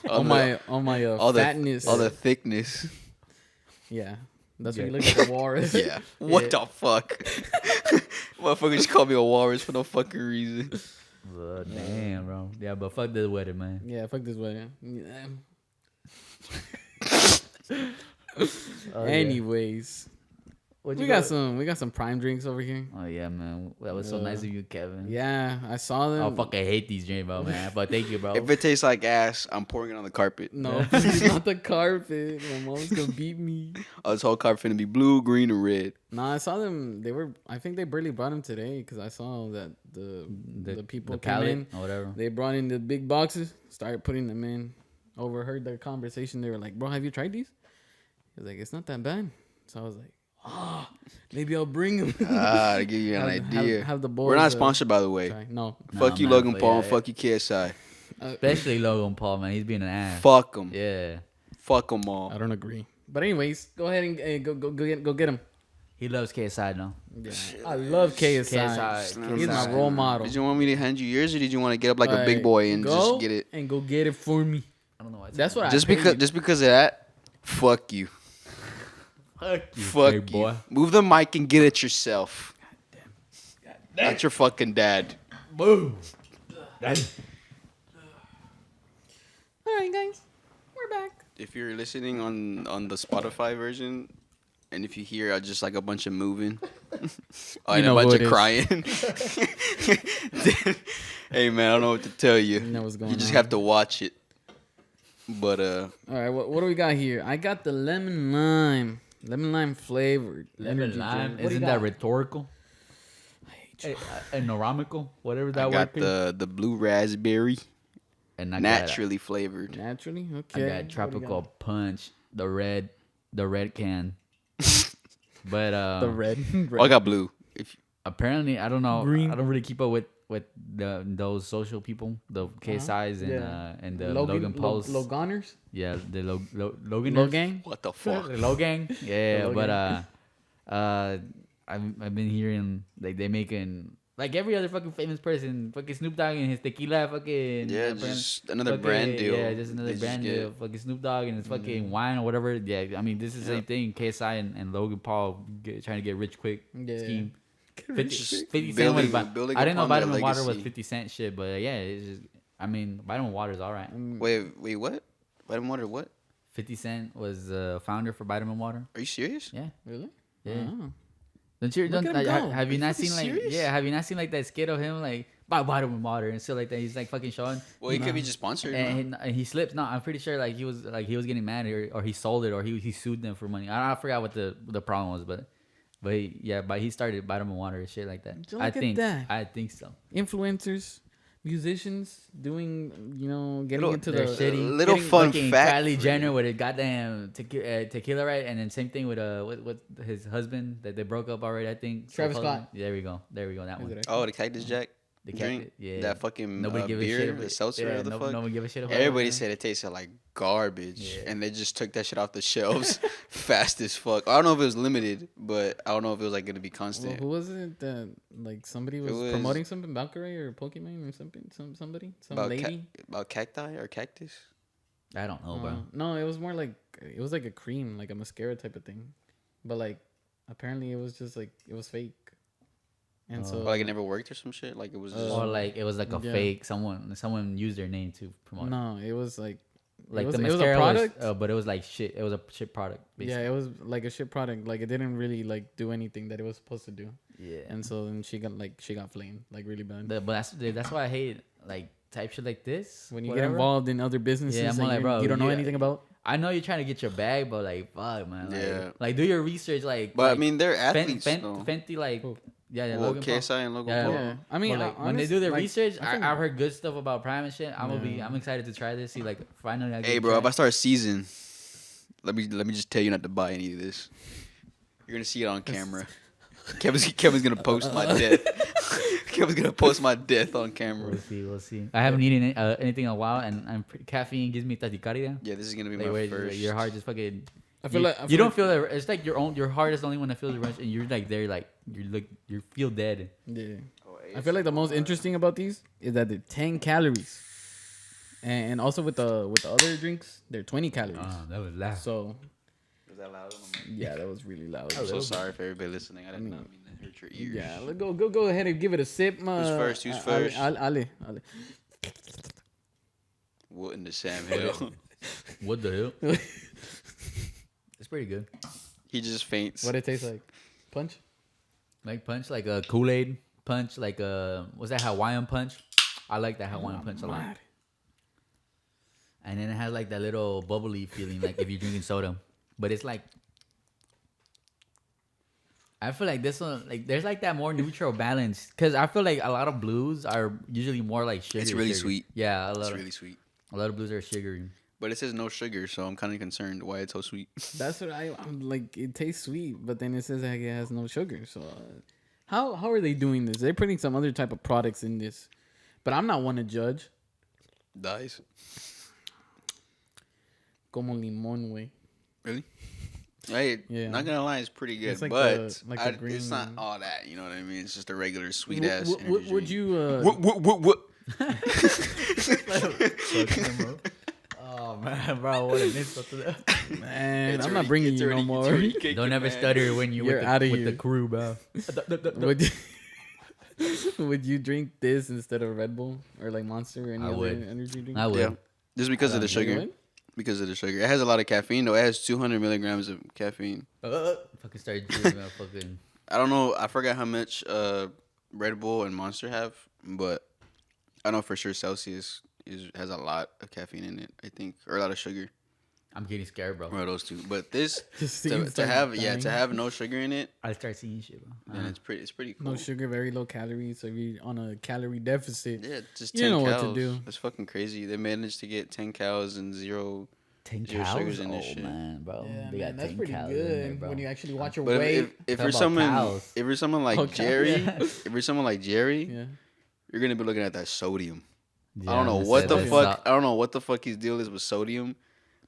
On my all the fatness. all the thickness. Yeah, that's when Yeah. you look at the walrus. Yeah. What Yeah. the fuck? Motherfucker just called me a walrus for no fucking reason. Damn, bro. Yeah, but fuck the weather, man. Yeah, fuck this way. Yeah. Oh, yeah. Anyways, What'd we you got go- some prime drinks over here. Oh yeah, man. That was so nice of you, Kevin. Yeah, I saw them. I fucking hate these drinks, bro, man. But thank you, bro. If it tastes like ass, I'm pouring it on the carpet. No, please, not the carpet. My mom's gonna beat me. Oh, this whole carpet finna be blue, green, and red. No, I saw them. I think they barely brought them today because I saw that the people came pallet in. or whatever. They brought in the big boxes, started putting them in. Overheard their conversation. They were like, "Bro, have you tried these?" He was like, "It's not that bad." So I was like, "Oh, maybe I'll bring them." To give you an idea. Have the boys. We're not sponsored, by the way. Try. No. Fuck Nah, you, man, Logan but Paul. yeah, Fuck you, KSI. Especially Logan Paul, man. He's being an ass. Fuck them. Yeah. Fuck them all. I don't agree. But anyways, go ahead and go get him. He loves KSI, no? Yeah. I love KSI. KSI. He's my role model. Did you want me to hand you yours, or did you want to get up like a big boy and go just get it? and go get it for me. I don't know why. That's what Just I because of that, fuck you. Fuck you, Fuck big you. boy. Move the mic and get it yourself. Not your fucking dad. Boom. All right, guys, we're back. If you're listening on the Spotify version, and if you hear just like a bunch of moving, and know a bunch who of it is. crying, then, hey man, I don't know what to tell you. You know what's going You just on. have to watch it. But All right, what do we got here? I got the lemon lime flavored Lemon energy lime. drink. What do you Isn't that got? rhetorical? Anoramical? Whatever that I got word is. the blue raspberry, And I got, naturally flavored. Naturally, I okay. got tropical punch, the red can. But The red. Oh, I got blue. If apparently I don't know. Green. I don't really keep up with those social people, the KSIs and the Logan Pauls. Loganers. Yeah, the Logan. Logang. what the fuck? The Logang. Yeah, The but Logang. I've been hearing like they making like every other fucking famous person, fucking Snoop Dogg and his tequila, fucking Yeah, just another brand deal. Yeah, just another They just brand get- deal. Fucking Snoop Dogg and his fucking wine or whatever. Yeah, I mean this is the same thing. KSI and Logan Paul trying to get rich quick Yeah. scheme. Get 50, rich quick. 50 Cent Building- was, building I didn't know upon their Vitamin Water was legacy. 50 Cent shit, but yeah, it's just, I mean Vitamin Water is all right. Wait, what? Vitamin water? What? 50 Cent was the founder for Vitamin Water. Are you serious? Yeah. Really? Yeah. Oh. Don't you Look don't, at him ha- go. have you Are you not fucking seen like serious? have you not seen like that skit of him like buy vitamin water and shit like that? He's like fucking showing Well, he could be just sponsored. and he slipped. No, I'm pretty sure like he was getting mad or he sold it or he sued them for money. I forgot what the problem was, but he started vitamin water and shit like that. Look I at think that. I think so. Influencers, musicians doing, getting Little- into They're the shitty. little fun fucking fact Kylie for Jenner you. with a goddamn tequila, right? And then same thing with his husband that they broke up already. I think Travis supposedly. Scott. There we go. That Is one. it actually? Oh, the Cactus Jack The drink. cactus- yeah. That fucking Nobody give a beer, shit. About the seltzer, yeah, or the no, fuck. no one give a shit about Everybody it. said it tasted like garbage, Yeah. and they just took that shit off the shelves fast as fuck. I don't know if it was limited, but I don't know if it was like gonna be Well, constant. who was it that like somebody was, was- promoting something, Valkyrie or Pokemon or something, some about lady? about cacti or cactus. I don't know, bro. No, it was more like it was like a cream, like a mascara type of thing, but like apparently it was just like it was fake, and so Or like it never worked or some shit. Like it was just Or like it was like a Yeah. fake someone used their name to promote. it. no, it was like Like it was, the it was a mascara product. but it was like shit. It was a shit product. Yeah, it was like a shit product. Like it didn't really like do anything that it was supposed to do. Yeah. and so then she got flamed like really bad. But that's why I hate like type shit like this. When you whatever. get involved in other businesses Yeah, I'm that like, bro, you don't know yeah. anything about. I know you're trying to get your bag, but like, fuck, man. Like, Yeah. like do your research, like. But I like, mean, they're athletes. though. Fenty, like, Who? yeah, Well, Logan Paul. KSI and Logan Yeah, Paul. Yeah, I mean, But, like, when they honest- do their like, research, I think- I've heard good stuff about Prime and shit. Yeah. I'm excited to try this. See, like, finally, I get Hey, to bro, try if I it. start a season, let me just tell you not to buy any of this. You're gonna see it on camera. Kevin's gonna post my death. Kevin's gonna post my death on camera. We'll see. I haven't eaten anything in a while, and caffeine gives me tachycardia. Yeah, this is gonna be Like, my where first. your heart just fucking. I feel like you don't feel that. It's like your heart is the only one that feels the rush, and you're like there, like you feel dead. Yeah. Oh, I feel like the most interesting about these is that they're 10 calories, and also with the other drinks, they're 20 calories. That was loud. So Was that loud? yeah, that was really loud. I'm so sorry for everybody listening. I did not mean to hurt your ears. Yeah, let's go ahead and give it a sip. Who's first? Who's first? Ale. What in the Sam Hill? What the hell? It's pretty good. He just faints. What it tastes like? Punch? Like punch, like a Kool-Aid punch, like a what's that Hawaiian punch? I like that Hawaiian punch a lot. Madre. And then it has like that little bubbly feeling, like if you're drinking soda. But it's like, I feel like this one, like there's like that more neutral balance, because I feel like a lot of blues are usually more like sugar. It's really sweet. Yeah, It's really sweet. a lot of blues are sugary. But it says no sugar, so I'm kind of concerned why it's so sweet. That's what I'm like. It tastes sweet, but then it says like it has no sugar. So, how are they doing this? They're putting some other type of products in this, but I'm not one to judge. Dies. Como limón, way. Really? Hey, Yeah. not gonna lie, it's pretty good, It's like but the- like the it's not green- all that. You know what I mean? It's just a regular sweet ass. Would you? What? Oh man, bro, what a insult to that. Man, I'm not bringing you no more. Don't ever stutter when You're with outta with the here. crew, bro. Would you, would you drink this instead of Red Bull or like Monster or any I other would. energy drink? I would. Yeah, just because of the You sugar. would? Because of the sugar, it has a lot of caffeine. Though it has 200 milligrams of caffeine. Fucking start doing that fucking. I don't know. I forgot how much Red Bull and Monster have, but I know for sure Celsius has a lot of caffeine in it. I think, or a lot of sugar. I'm getting scared, bro. One of those two. But this Just to seems like have dying. to have no sugar in it, I start seeing shit, bro. then it's pretty cool. No sugar, very low calories. So if you're on a calorie deficit, Yeah, just You 10 know cows. what to do. It's fucking crazy. They managed to get 10 cows and 0. 10 Zero cows? sugars in this Oh, shit. man, bro. yeah, They man, got that's 10 pretty cows in there, good bro. when you actually watch your But weight. if Talk you're about someone cows. if you're someone like Oh, cows. Jerry, Yeah. if you're someone like Jerry, yeah, you're gonna be looking at that sodium. Yeah, I don't know that's what it. the That's fuck. not- I don't know what the fuck his deal is with sodium.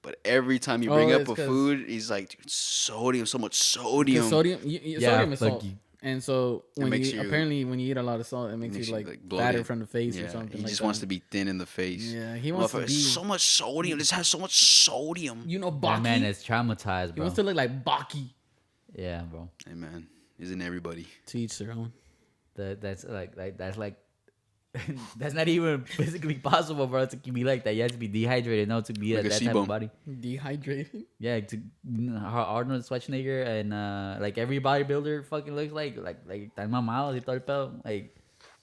But every time you Oh, bring up it's a 'cause- food, he's like, dude, sodium, so much because sodium. sodium, Yeah, sodium is like salt. you- And so It when makes you, you- apparently when you eat a lot of salt, it makes, you like, fatter bloated. from the face or Yeah, something. he like just that. wants to be thin in the face. Yeah, he wants to Motherfucker, be. so much sodium. This has so much sodium. You know, That Baki. man is traumatized, He bro. wants to look like Baki. Yeah, bro. Hey man, isn't everybody? To each their own. That's like that's not even physically possible, bro, to be like that. You have to be dehydrated, no, to be Like at a that type C-bone. of body. Dehydrated. Yeah, how Arnold Schwarzenegger and like every bodybuilder fucking looks like tan mamados y todo el pedo. Like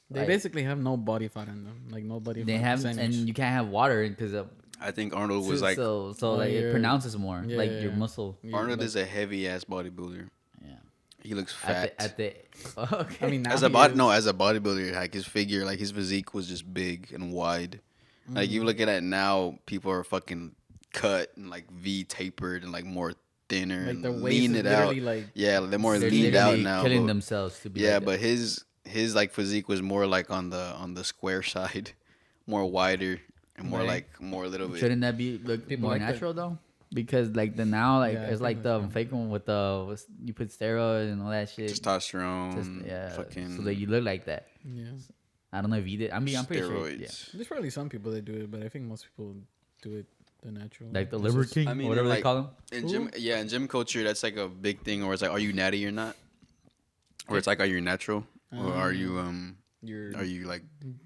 They like, basically have no body fat in them. Like no body they fat have, percentage. and you can't have water because I think Arnold was like so Oh, like yeah. it pronounces more Yeah, like yeah, your yeah. muscle. You- Arnold like, is a heavy ass bodybuilder. Yeah, He looks fat. at the okay. I mean, now as a he bod is. no, as a bodybuilder, like his figure, like his physique was just big and wide. Like you look at it now, people are fucking cut and like V tapered and like more thinner like and their waist lean is it out. literally like Yeah, they're more They're leaned out literally now. killing but- themselves to be Yeah, like but his like physique was more like on the square side, more wider and more Right. like more a little that. bit. Shouldn't that be look People more like that. natural though? Because like the now like Yeah, I it's think like that's the right. fake one with you put steroids and all that shit. Testosterone, Just- yeah, fucking so that you look like that. yeah. I don't know if you did. I mean, I'm pretty sure. steroids. Yeah. There's probably some people that do it, but I think most people do it the natural. Like the It's Liver just- King, I mean, or whatever like- they call him. In gym, yeah, in gym culture, that's like a big thing. Or it's like, are you natty or not? Or it's like, are you natural, or are you You're are you like,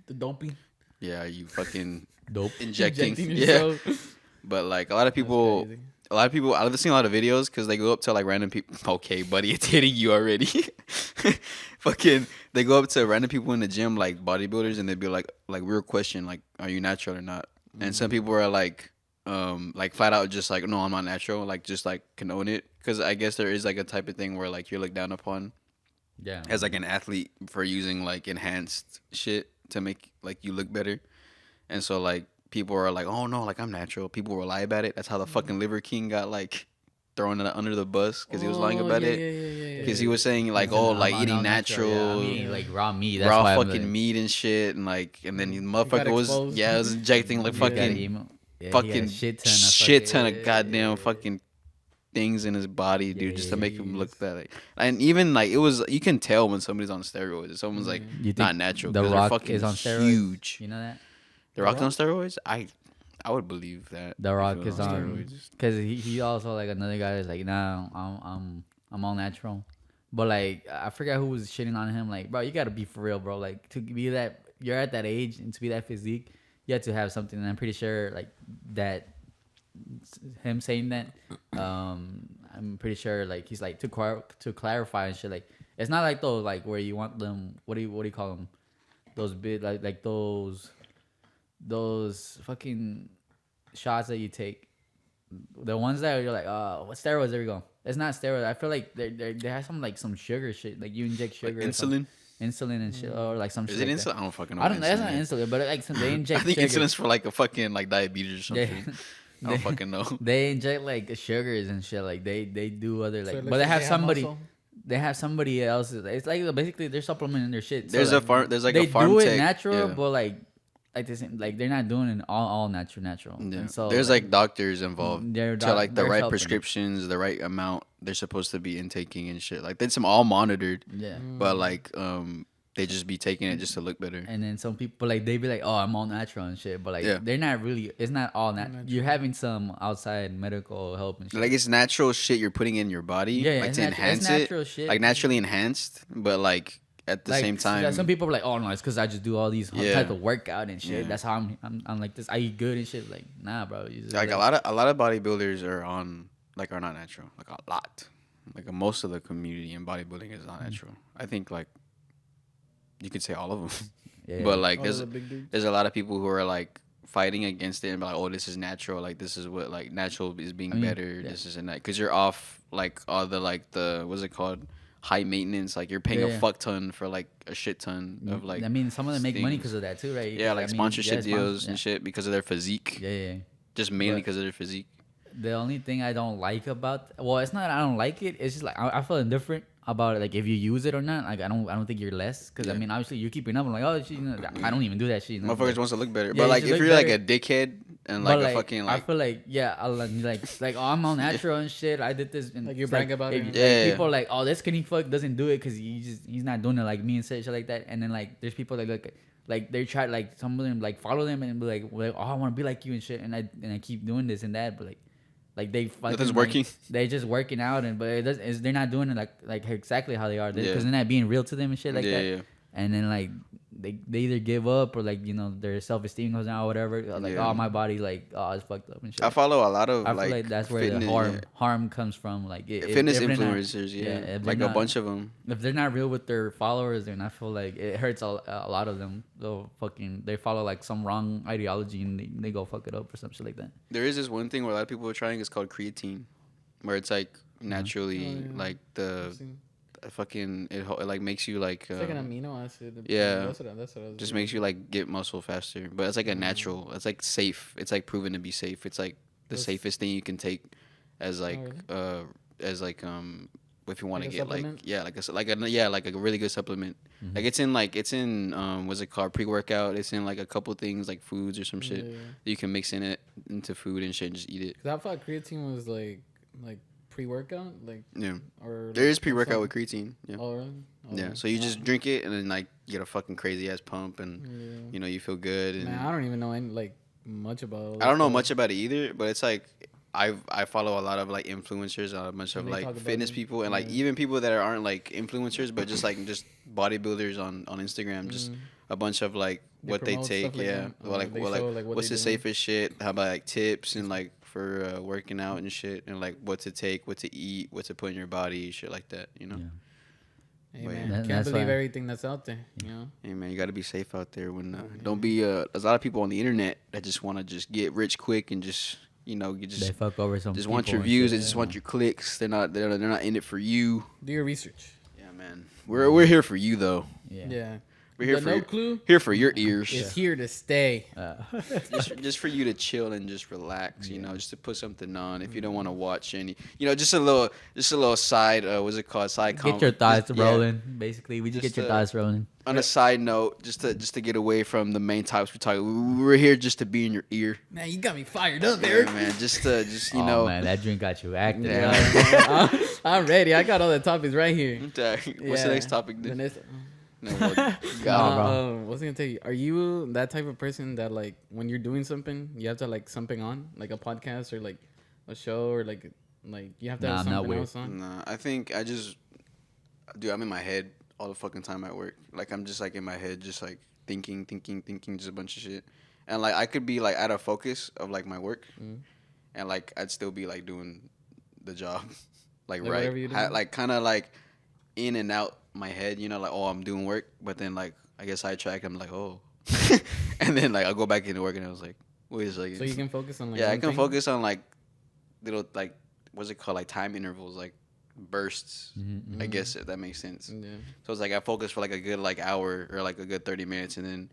the dopey. yeah, are you fucking Dope. injecting? Yeah, yourself. but like a lot of people, crazy. a lot of people, I've seen a lot of videos because they go up to like random people. Okay, buddy, it's hitting you already. Fucking, they go up to random people in the gym, like bodybuilders, and they be like real question, like, are you natural or not? And some people are like flat out just like, no, I'm not natural, like just like can own it, because I guess there is like a type of thing where like you're looked down upon Yeah. as like an athlete for using like enhanced shit to make like you look better, and so like people are like, oh no, like I'm natural. People will lie about it. That's how the fucking Liver King got like thrown under the bus because he was lying about it. Because he was saying like, oh, like eating natural, Yeah, I'm eating like raw meat. That's raw why I'm, fucking like, meat and shit, and like, and then the got motherfucker was exposed. it was injecting like he got fucking emo. Yeah, he got a fucking shit ton of goddamn fucking fucking things in his body, dude, just to make him look Yes. that. Like, and even like it was, you can tell when somebody's on steroids. Someone's like You think not natural. The 'cause they're Rock fucking is on steroids. huge. You know that? The Rock's on steroids. I would believe that. The if Rock he was is on steroids. because he also like another guy is like, nah, I'm all natural, but like I forgot who was shitting on him. Like, bro, you gotta be for real, bro. Like to be that, you're at that age and to be that physique, you have to have something. And I'm pretty sure like that him saying that, I'm pretty sure like he's like to clarify and shit. Like it's not like those like where you want them. What do you call them? Those big like those fucking shots that you take. The ones that you're like, what steroids? There we go. It's not steroids. I feel like they have some like some sugar shit. Like you inject Like sugar, or some- insulin. and shit, or like some. Is shit it like insulin? that. I don't fucking know. I don't know. what That's not insulin is. insulin, but like they inject. I think sugar. insulin's for like a fucking like diabetes or They, something. I don't fucking know. they inject like sugars and shit. Like they do other like, So it but looks they like have somebody. muscle. They have somebody else's. It's like basically they're supplementing their shit. So, There's like, a farm. There's like they a farm do it tech, natural, yeah. but like this, like they're not doing it all natural. Yeah. And so There's like doctors involved they're to like the they're right helping. prescriptions, the right amount they're supposed to be intaking and shit. Like it's all monitored, Yeah. but like they just be taking it just to look better. And then some people like they be like, "Oh, I'm all natural and shit," but like Yeah. they're not really. It's not all natural. You're having some outside medical help and shit. Like it's natural shit you're putting in your body, Yeah, like it's to natu- it's enhance natural it, shit. like naturally enhanced, but like at the Like, same time, some people are like, "Oh no, it's because I just do all these Yeah. type of workout and shit. Yeah. That's how I'm like this. I eat good and shit." Like, nah, bro. You just like a lot of bodybuilders are not natural, like a lot. Like most of the community in bodybuilding is not Mm. natural. I think like you could say all of them, Yeah. but like All there's the big dudes. there's a lot of people who are like fighting against it and be like, oh, this is natural, like this is what like natural is being I mean, better, yeah. this is and that, because you're off like all the like the what's it called, high maintenance, like you're paying Yeah, a yeah. fuck ton for like a shit ton of like I mean, some of them make money things. because of that too, right? yeah, like I mean, sponsorship yeah, deals yeah. and shit because of their physique, Yeah, yeah. just mainly But- because of their physique. The only thing I don't like about, well, it's not I don't like it. It's just like I feel indifferent about it. Like if you use it or not. Like I don't think you're less. Because I Yeah. mean, obviously you're keeping up. I'm like, oh, shit, I don't even do that shit. Motherfuckers wants to look better, Yeah, but you like should if look you're like better. a dickhead and But, like a fucking I like feel like yeah, I'll, like oh, I'm all natural and shit. I did this. And Like, you it's brag about it. if- Yeah. People are like, oh, this skinny fuck doesn't do it because he's not doing it like me and shit like that. And then like there's people that like they try like some of them like follow them and be like, well, oh, I want to be like you and shit. And I keep doing this and that, but like they fucking, Nothing's like, working. They just working out but it does. They're not doing it like exactly how they are because Yeah. they're not being real to them and shit like yeah, that. yeah. And then like they either give up or like their self-esteem goes down or whatever. Like Yeah. oh, my body like oh, it's fucked up and shit. I follow a lot of I feel like that's where fitness, the yeah. harm comes from. Like Fitness if they're not- influencers, yeah, if they're like a not- bunch of them. If they're not real with their followers, then I feel like it hurts a lot of them. They follow like some wrong ideology and they go fuck it up or some shit like that. There is this one thing where a lot of people are trying. It's called creatine, where it's like Mm-hmm. naturally Oh, yeah. like I've the seen- fucking it like makes you like It's like an amino acid. yeah. That's what I was just doing. makes you like get muscle faster. But it's like a natural. It's like safe. It's like proven to be safe. It's like the That's- safest thing you can take as like really? as like if you want to Like a get like supplement? yeah like a really good supplement. Mm-hmm. Like it's in what's it called, pre-workout. It's in like a couple things like foods or some shit. Yeah. You can mix in it into food and shit and just eat it. 'Cause I thought creatine was like pre-workout, like Yeah. or There is like, pre-workout some- with creatine. Yeah. Oh, really? Oh, Yeah. So you just drink it and then like get a fucking crazy ass pump and Yeah. you know you feel good and Man, I don't even know any like much about. all I that don't know stuff. much about it either, but it's like I follow a lot of like influencers, a bunch of And they talk like about fitness it, people and like yeah. even people that aren't like influencers but just bodybuilders on Instagram, just Mm. a bunch of like They what they promote take, stuff like yeah. that? Or Or like they what show, like, what what's they the doing? safest shit? How about like tips and like for working out and shit, and like what to take, what to eat, what to put in your body, shit like that. You know. Yeah. Hey But man, yeah. can't That's believe why- everything that's out there. You know. Hey man, you gotta be safe out there. When don't be there's a lot of people on the internet that just want to just get rich quick and just you They just fuck over some. want people your and views. shit. They just want your clicks. They're not in it for you. Do your research. Yeah, man. We're here for you though. Yeah. Yeah. We're here The for No your, Clue here for your ears. is here to stay. just for you to chill and just relax, you know, just to put something on. If you don't want to watch any, you know, just a little side, what's it called? Side. Get your thoughts just- yeah. rolling. Basically, we just Just, get your thoughts rolling. On a side note, just to get away from the main topics we're talking, we're here just to be in your ear. Man, you got me fired up, Yeah, Eric. man. Just you Oh know. man, that drink got you active. Yeah. bro. I'm ready. I got all the topics right here. What's the Yeah. next topic? The Then? next- No, well, got it. bro. What's I gonna tell you? Are you that type of person that like when you're doing something, you have to like something on, like a podcast or like a show or like you have to Nah, have I'm not something weird. else on? Nah, I think dude, I'm in my head all the fucking time at work. Like I'm just like in my head, just like thinking, just a bunch of shit. And like I could be like out of focus of like my work, and like I'd still be like doing the job, like Like, right, whatever you're doing? like kind of like in and out my head, you know, like oh I'm doing work, but then like I get sidetracked. I'm like oh, and then like I'll go back into work and I was like wait a second. So you can focus on like yeah, I one can thing? focus on like little like what's it called like time intervals like bursts. Mhm, I guess if that makes sense. Yeah. So it's like I focus for like a good like hour or like a good 30 minutes, and then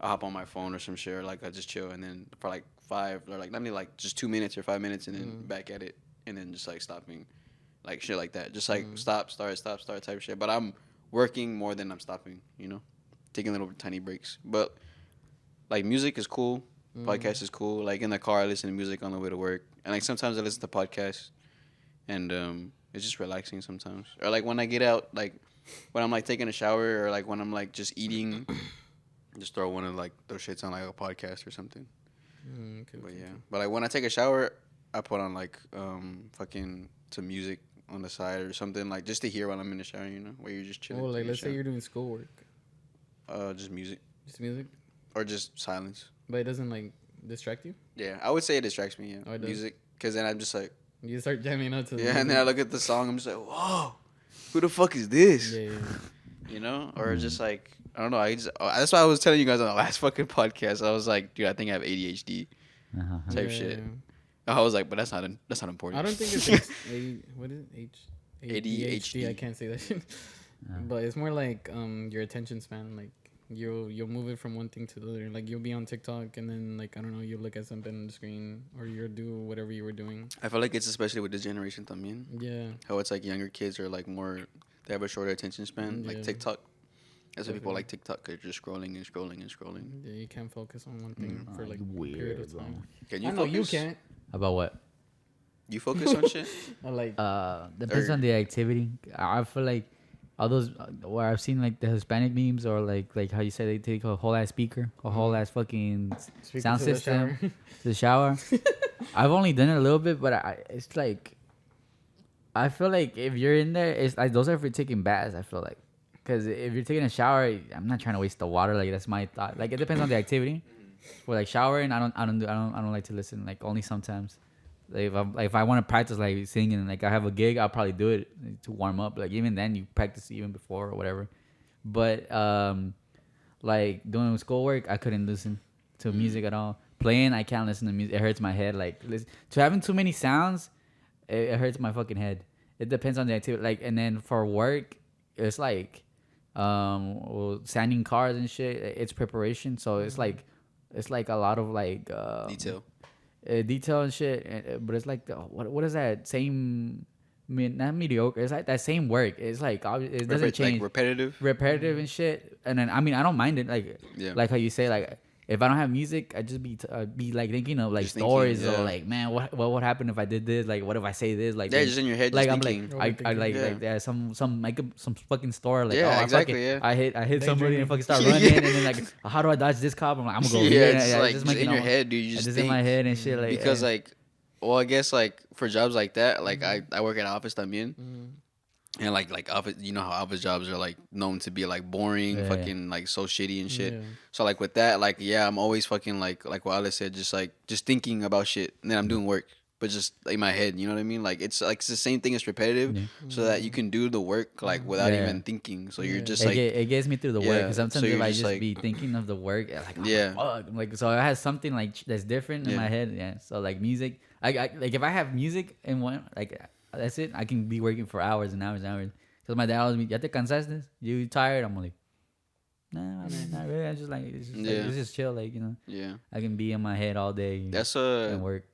I'll hop on my phone or some shit, or like I just chill, and then for like 5 or like not even like just 2 minutes or 5 minutes, and then back at it, and then just like stopping, like shit like that, just like stop, start type shit. But I'm working more than I'm stopping, you know, taking little tiny breaks. But like music is cool, podcast is cool. Like in the car, I listen to music on the way to work, and like sometimes I listen to podcasts, and it's just relaxing sometimes. Or like when I get out, like when I'm like taking a shower, or like when I'm like just eating, just throw one of like those shits on like a podcast or something. Okay, But yeah, but like when I take a shower, I put on like fucking some music on the side or something, like just to hear while I'm in the shower, you know, where you're just chilling. Well, like taking a let's say shower. you're doing schoolwork, Just music just music, or just silence. but it doesn't like distract you. Yeah, I would say it distracts me. Yeah, Oh, it does? music, because then I'm just like You start jamming out to the yeah, and music. then I look at the song, I'm just like whoa, who the fuck is this? Yeah, yeah. You know, or just like I don't know. That's why I was telling you guys on the last fucking podcast. I was like, dude, I think I have ADHD Uh-huh. type Yeah, shit. yeah. I was like, but that's not important. I don't think it's what is it? ADHD. I can't say that shit. But it's more like your attention span. Like you'll move it from one thing to the other. Like you'll be on TikTok and then like I don't know, you'll look at something on the screen or you'll do whatever you were doing. I feel like it's especially with this generation también. Yeah. How it's like younger kids are like more, they have a shorter attention span, like Yeah. TikTok. That's why people Definitely. like TikTok, because you're just scrolling and scrolling and scrolling. Yeah, you can't focus on one thing for Oh, like you a period of weird, time. Can you I know focus? you can't. About what? You focus on shit? I like Depends Or- on the activity. I feel like all those where I've seen like the Hispanic memes or like how you say they take a whole ass speaker, a whole ass fucking speaking sound to the system shower. to the shower. I've only done it a little bit, but it's like I feel like if you're in there, it's like those are for taking baths. I feel like because if you're taking a shower, I'm not trying to waste the water. Like that's my thought. Like it depends on the activity. For like showering, I don't like to listen. Like only sometimes. Like if I want to practice like singing, like I have a gig, I'll probably do it to warm up. Like even then, you practice even before or whatever. But like doing schoolwork, I couldn't listen to music at all. Playing, I can't listen to music. It hurts my head. Like to having too many sounds, it hurts my fucking head. It depends on the activity. Like and then for work, it's like sanding cars and shit. It's preparation, so it's like a lot of like Detail. detail and shit. But it's like what is that same? Not mediocre. It's like that same work. It's like it doesn't change. Like Repetitive and shit. And then I mean I don't mind it. Like Yeah. like how you say like if I don't have music, I just be like thinking of like Just thinking, stories yeah. or like man what would happen if I did this? Like what if I say this? Like Yeah, then- just in your head, like just I'm thinking. like I like Yeah. like yeah, some make up some fucking story like Yeah, oh exactly, I fucking, yeah. I hit somebody and fucking start Yeah. running and then like how do I dodge this cop? I'm like I'm gonna go over Yeah, here. it's Yeah, like just just making in your all- head, dude. You just just in my think. head and shit like Because yeah. like, well, I guess like for jobs like that, like I work at an office también. And like office, you know how office jobs are like known to be like boring, Yeah. fucking like so shitty and shit. Yeah. So like with that, like yeah, I'm always fucking like what Alex said, just thinking about shit, and then I'm doing work, but just in my head, you know what I mean? Like it's the same thing as repetitive, Yeah. so that you can do the work like without Yeah. even thinking. So you're Yeah. just It, like it gets me through the work Yeah, because sometimes so if you're I just just like- be thinking of the work, like Yeah. fuck, like so I have something like that's different in Yeah. my head. Yeah, so like music, I like if I have music in one, like that's it. I can be working for hours and hours and hours. Because my dad always me, ¿Ya te cansaste? You tired? I'm like, nah, man, not really. I just like it's just chill, like you know. yeah. I can be in my head all day That's and work.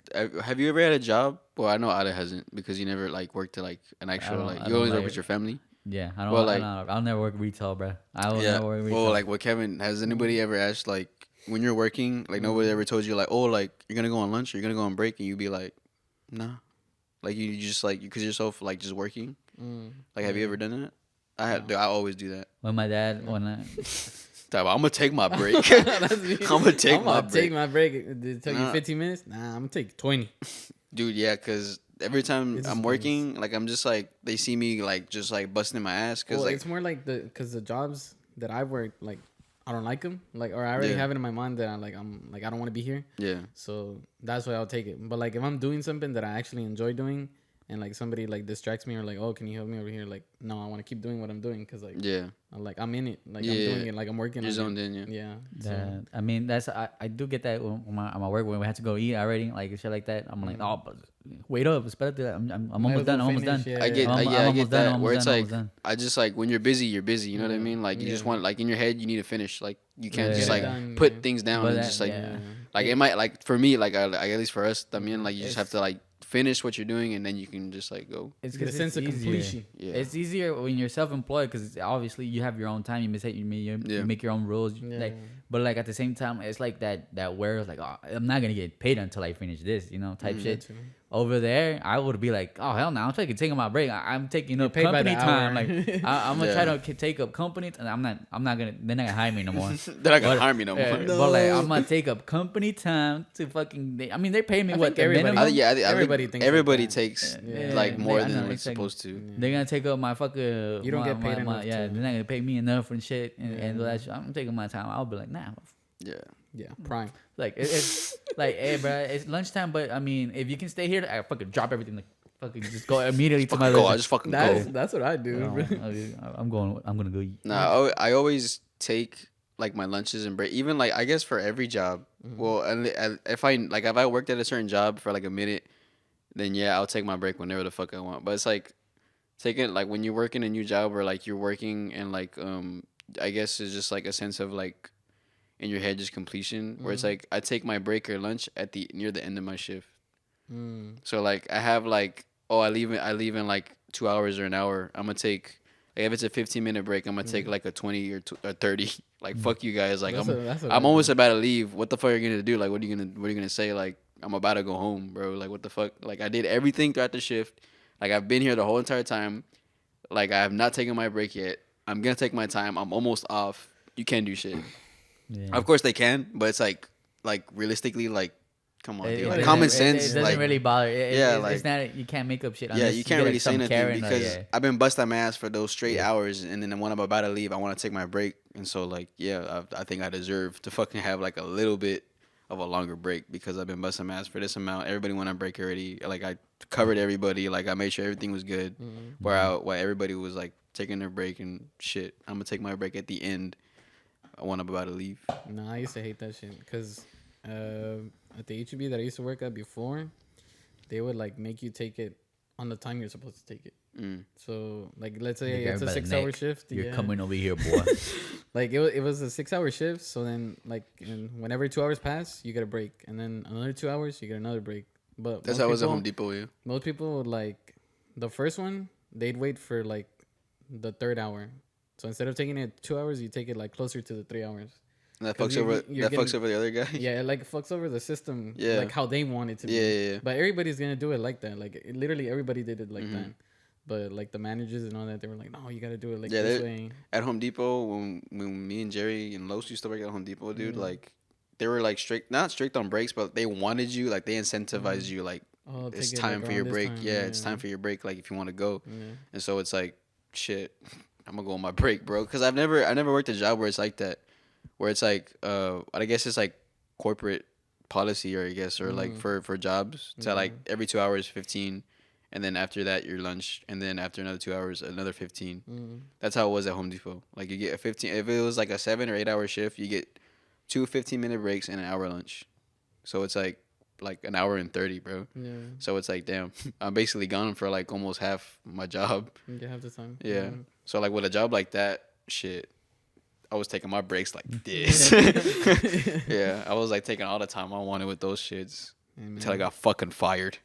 Have you ever had a job? Well, I know Ada hasn't because you never like worked at like an actual don't- like I you don't always work like with your family. Yeah, I don't. Well, I'll never work retail, bro. I will Yeah. never work retail. Well, like what Kevin has anybody ever asked like when you're working like nobody ever told you like oh like you're gonna go on lunch or you're gonna go on break and you be like nah like you just like because you're so like just working like have you ever done that? I always do that. when my dad when I I'm gonna take my break. That's me. I'm gonna take I'm my gonna take break, my break. Did it take Nah. you 15 minutes? Nah, I'm gonna take 20. dude. Yeah, because every time It just I'm working, like I'm just like they see me like just like busting my ass because Well, like it's more like because the jobs that I work, like I don't like them, like or I already Yeah. have it in my mind that I'm like I don't want to be here, yeah so that's why I'll take it. But like if I'm doing something that I actually enjoy doing, and like somebody like distracts me or like oh can you help me over here, like no, I want to keep doing what I'm doing because like yeah I'm in it, like I'm Yeah. doing it, like I'm working. you're on zoned it. in Yeah. that, I mean that's I do get that on my work when we have to go eat already like shit like that. I'm like oh but wait up, espérate, I'm Might almost as done. well I'm almost done. finish, I get, I'm I almost get done, that. I'm Where almost it's done, like, almost done. I just like when you're busy, you're busy. You know what I Yeah. mean? Like you just Yeah. want, like in your head, you need to finish. Like you can't Yeah. just Get like it done, put yeah. things down But and that- just like, yeah. like it might like for me, like I at least for us, I mean, like you just have It's- to like finish what you're doing and then you can just like go. It's Get a 'cause sense of easier. completion. Yeah. It's easier when you're self-employed because obviously you have your own time. You Yeah. make your own rules. Yeah. Like, but like at the same time, it's like that where it's like oh, I'm not gonna get paid until I finish this, you know, type Mhm. shit. Too. Over there, I would be like, oh hell no, I'm taking my break. I'm taking up paid by company the time. hour. Like I'm gonna Yeah. try to take up company, and I'm not gonna. They're not gonna hire me no more. They're not gonna But- hire me no more. Yeah, But like I'm gonna take up company time to fucking. I mean, they pay me I what think the everybody- minimum. I think Everybody thinks like everybody that. takes Yeah. like Yeah. more I than know, what's exactly. supposed to. They're gonna take up my fucking. You don't get paid enough Yeah, to- they're not gonna pay me enough and shit and all Yeah. that shit. I'm taking my time. I'll be like, nah. Yeah. Yeah, prime. Like it's like, hey, bro, it's lunchtime. But I mean, if you can stay here, I fucking drop everything. Like, fucking just go immediately to my Fucking go. living. I just fucking That's go. that's what I do. No, I'm going. I'm gonna go eat. Nah, I always take like my lunches and break. Even like I guess for every job. Well, and if I worked at a certain job for like a minute, then yeah, I'll take my break whenever the fuck I want. But it's like taking like when you're working a new job or like you're working and like I guess it's just like a sense of like in your head just completion where it's like I take my break or lunch at the near the end of my shift. Mm. So like I have like I leave in like 2 hours or an hour. I'm gonna take like, if it's a 15-minute break, I'm gonna take like a 20 or 30. Like fuck you guys. Like That's what I I'm do. almost about to leave. What the fuck are you gonna do? Like what are you gonna say? Like I'm about to go home, bro. Like what the fuck? Like I did everything throughout the shift. Like I've been here the whole entire time. Like I have not taken my break yet. I'm gonna take my time. I'm almost off. You can't do shit. Yeah. Of course they can, but it's like realistically, like come on, dude. Like doesn't- common sense. It doesn't like really bother. Yeah, It's not. You can't make up shit. yeah, unless you get, can't really like, say some nothing Karen, because yeah. I've been busting my ass for those straight hours, and then when I'm about to leave, I want to take my break, and so like yeah, I think I deserve to fucking have like a little bit of a longer break because I've been busting my ass for this amount. Everybody went on break already. Like I covered everybody. Like I made sure everything was good. While everybody was like taking their break and shit. I'm gonna take my break at the end when I'm about to leave. No, I used to hate that shit because at the HEB that I used to work at before, they would like make you take it on the time you're supposed to take it. Mm. So like let's say They grab it's by a the 6 hour neck. shift. You're yeah. coming over here, boy. Like it was a 6 hour shift. So then like whenever 2 hours pass, you get a break, and then another 2 hours, you get another break. But That's most how it was at people- Home Depot. Yeah. Most people would like the first one, they'd wait for like the third hour. So instead of taking it 2 hours, you take it like closer to the 3 hours. And that 'Cause fucks you're- over. you're That fucks getting- over the other guy. Yeah, it like fucks over the system. Yeah. Like how they want it to be. Yeah, yeah, yeah. But everybody's gonna do it like that. Like literally everybody did it like Mhm. that. But like the managers and all that, they were like, no, you gotta do it like Yeah, this they- way. At Home Depot, when me and Jerry and Los used to work at Home Depot, dude, like they were like not strict on breaks, but they wanted you, like they incentivized you, like Oh, it's take it, time like, for your around this break. time. Yeah, it's time for your break. Like if you want to go, Yeah. and so it's like shit, I'm gonna go on my break, bro. Cause I never worked a job where it's like that, where it's like I guess it's like corporate policy, or I guess, or like for jobs to like every 2 hours 15, and then after that your lunch, and then after another 2 hours another 15. That's how it was at Home Depot. Like you get a 15. If it was like a 7 or 8 hour shift, you get 2 15-minute breaks and an hour lunch. So it's like an hour and 30, bro. Yeah. So it's like, damn, I'm basically gone for like almost half my job. You have the time. Yeah. So like with a job like that, shit, I was taking my breaks like this. Yeah, I was like taking all the time I wanted with those shits until I got fucking fired.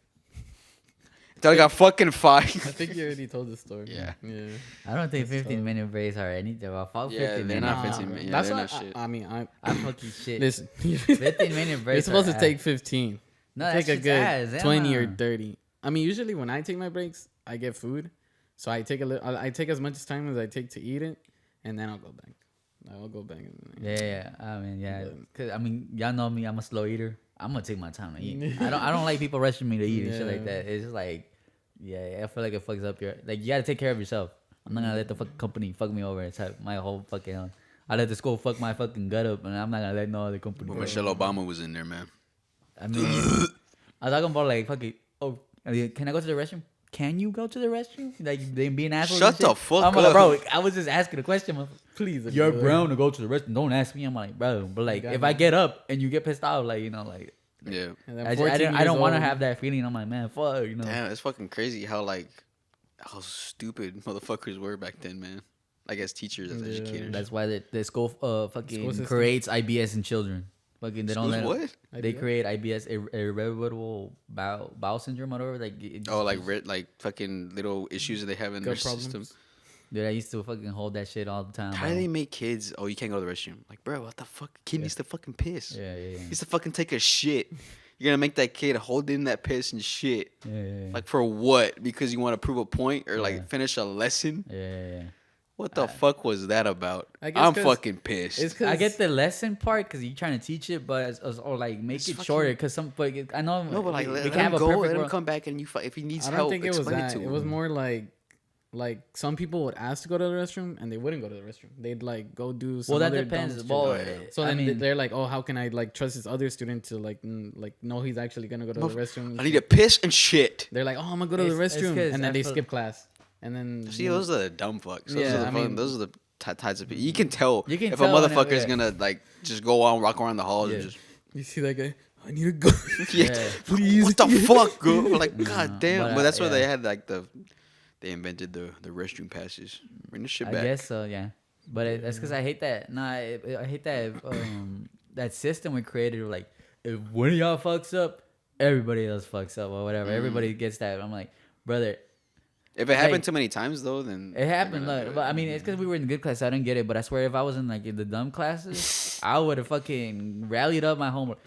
Until I got fucking fired. I think you already told the story. Yeah. Yeah. I don't think 15-minute breaks are anything. Well, fuck Yeah, 15 they're minutes. not 15 minutes. Yeah, That's they're what not shit. I mean. I fucking shit. Listen. 15-minute breaks. It's supposed are to take ass. 15. No, Take that a shit's good ass. Hell 20 or no. 30. I mean, usually when I take my breaks, I get food, so I take I take as much time as I take to eat it, and then I'll go back. I'll go back. Yeah. I mean, yeah. But- Cause I mean, y'all know me. I'm a slow eater. I'm gonna take my time to eat. I don't like people rushing me to eat and shit like Yeah. that. It's just like, yeah, I feel like it fucks up your. Like you gotta take care of yourself. I'm not gonna let the fucking company fuck me over. It's like my whole fucking. I let the school fuck my fucking gut up, and I'm not gonna let no other company. But fuck Michelle me. Obama was in there, man. I mean, I was talking about like fucking. Oh, can I go to the restroom? Can you go to the restroom? Like they being assholes. Shut and shit? the fuck I'm like, up. bro. I was just asking a question. Please. You're brown to go to the restroom. Don't ask me. I'm like, bro. But like, got if me. I get up and you get pissed off, like like Yeah. I don't want to have that feeling. I'm like, man, fuck, Damn, it's fucking crazy how stupid motherfuckers were back then, man. Like as teachers, as Yeah. educators. That's why the school fucking School system. creates IBS in children. Fucking they don't Schools let what? they IBS? create IBS, irritable bowel syndrome, or whatever. Like Like fucking little issues that they have in their Gut problems. system. dude, I used to fucking hold that shit all the time. How bro. do they make kids? Oh, you can't go to the restroom. Like, bro, what the fuck? Kid needs to fucking piss. Yeah. He needs to fucking take a shit. You're gonna make that kid hold in that piss and shit. Yeah. Like for what? Because you want to prove a point or Yeah. like finish a lesson? Yeah. What the fuck was that about? I guess I'm 'cause fucking pissed. It's cause I get the lesson part because you're trying to teach it, but or like make It's it fucking- shorter. Because some, but I know no, but like we let can't him have a go. perfect Let him world. come back and if he needs I don't help, think it was explain that. it to It him. was more like some people would ask to go to the restroom and they wouldn't go to the restroom. They'd like go do some Well, that other depends. dumb Well, shit. So I then mean, they're like, oh, how can I like trust this other student to like know he's actually gonna go to the restroom? I need to piss and shit. They're like, oh, I'm gonna go to the It's restroom, 'cause and then I they feel- skip class, and then See, those are the dumb fucks. Those Yeah, are the I mean- those are the types of people. You can tell You can if tell a when it- motherfucker's yeah. gonna like just go on, rock around the halls and Yeah. just you see that guy. I need to go. Yeah. Please. What the fuck, bro? Like, god damn. but, But that's why they yeah. had like they invented the restroom passes. Bring the shit I back. guess so, yeah. But that's because I hate that. Nah, I hate that that system we created. Of like, if one of y'all fucks up, everybody else fucks up or whatever. Everybody gets that. I'm like, brother, If it happened Like, too many times though, then it happened. they're gonna Like, do but it. I mean, it's because we were in the good class. So I didn't get it. But I swear, if I was in like in the dumb classes, I would have fucking rallied up my homework,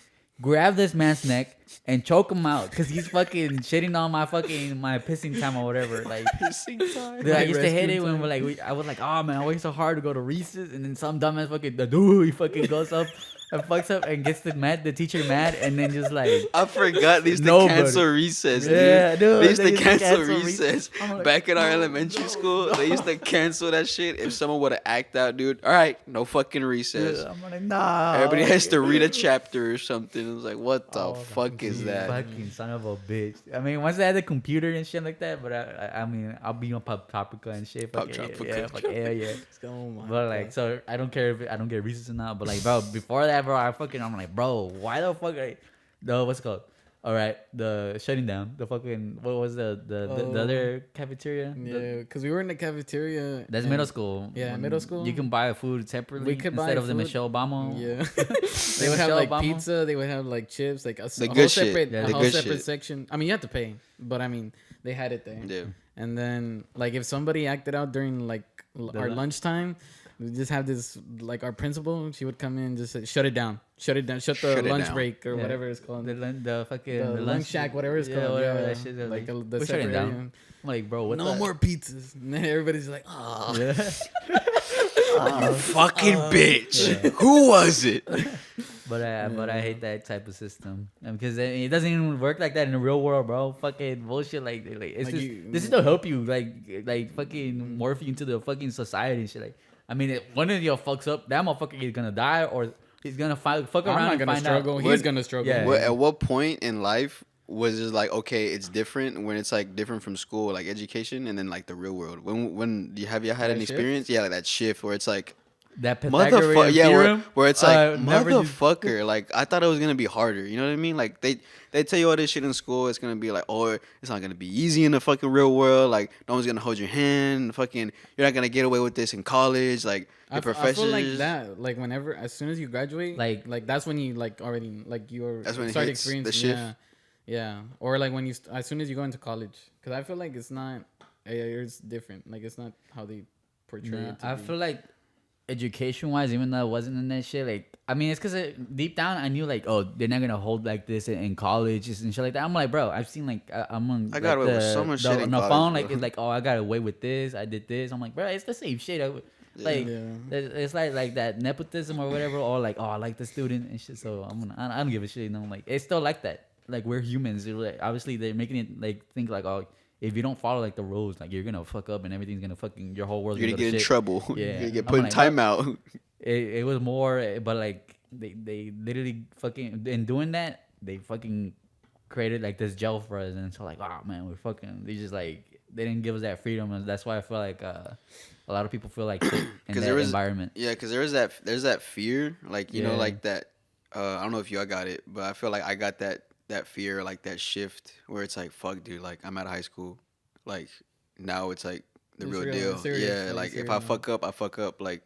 grab this man's neck and choke him out because he's fucking shitting on my pissing time or whatever. Like. Dude, I used to hate it when I was like, oh man, I worked so hard to go to recess, and then some dumbass he fucking goes up and fucks up and gets the teacher mad, and then just like, I forgot they used to Nobody. cancel recess, dude. Yeah, dude, They used to they used to cancel cancel recess. I'm like, Back in our elementary school, they used to cancel that shit. If someone would have act out, dude, all right, no fucking recess. I'm like, nah. Everybody has to read a chapter or something. It was like, what the Oh, fuck is that? Fucking son of a bitch. I mean, once I had the computer and shit like that, but I mean, I'll be on Pop Topica and shit. Pop Fuck Topica. yeah, fuck yeah. Oh my But like, God. so I don't care if I don't get recess or not. But like, bro, before that, bro, I'm like, bro, why the fuck? What's it called? All right, the shutting down. The fucking what was the Oh. other cafeteria? Yeah, because we were in the cafeteria. That's and- middle school. Yeah, When middle school. You can buy food separately We could buy instead of the food. Michelle Obama. Yeah, they would have Michelle like Obama? pizza. They would have like chips, like a The whole good shit. separate, Yeah, a the whole good separate shit. section. I mean, you have to pay, but I mean, they had it there. Yeah. And then like if somebody acted out during like our lunchtime, we just have this like our principal. She would come in and just say, shut it down, shut the Shut it lunch down. break or Yeah. whatever it's called. The fucking The lunch shack, whatever it's called. whatever Yeah, that shit. is. like the we're shutting separate down. area. I'm like, bro, what No the? more pizzas. And then everybody's like, oh. Yeah. You fucking bitch. Who was it? But I hate that type of system because it doesn't even work like that in the real world, bro. Fucking bullshit. Like it's Like just you- this is to help you, like fucking morph you into the fucking society and shit. Like I mean, one of you fucks up, that motherfucker is gonna die or he's gonna fuck around I'm not and gonna find struggle. out. He's gonna struggle. Yeah. At what point in life was it like, okay, it's different when it's like different from school, like education, and then like the real world? When have you had That an shift? experience? Yeah, like that shift where it's like That motherfucker. Pythagorean Yeah, theorem. where it's like never used- motherfucker. Like I thought it was gonna be harder. You know what I mean? Like they tell you all this shit in school. It's gonna be like, oh, it's not gonna be easy in the fucking real world. Like no one's gonna hold your hand. Fucking, you're not gonna get away with this in college. Like the I professors. feel like that. Like whenever, as soon as you graduate, Like- that's when you like already like you're That's when it start hits the experiencing. shift. Yeah. Or like when you as soon as you go into college, because I feel like it's not. It's different. Like it's not how they portray Nah, it. To I be. feel like education wise, even though I wasn't in that shit, like I mean, it's because deep down I knew like, oh, they're not gonna hold like this in college and shit like that. I'm like, bro, I've seen like I'm on. I got like, away with so much shit in on the college, phone. bro. Like it's like, oh, I got away with this. I did this. I'm like, bro, it's the same shit. Like Yeah. it's like that nepotism or whatever, or like, oh, I like the student and shit. So I don't give a shit. You know, like it's still like that. Like we're humans. They're like, obviously, they're making it like think like, oh, if you don't follow like the rules, like you're gonna fuck up and everything's gonna fucking your whole world's You're gonna get in shit. trouble. Yeah. You're gonna get I'm put in like, timeout. It was more, but like they literally fucking in doing that they fucking created like this gel for us, and so like, oh man, we're fucking. They just like they didn't give us that freedom, and that's why I feel like a lot of people feel like shit in 'Cause that there was- environment. Yeah, because there's that fear, like you know, Yeah. like that. I don't know if y'all got it, but I feel like I got that fear, like that shift where it's like, fuck, dude, like I'm out of high school, like now it's like the It's real real, deal. it's serious, Yeah, like, like if serious I now. fuck up, I fuck up. Like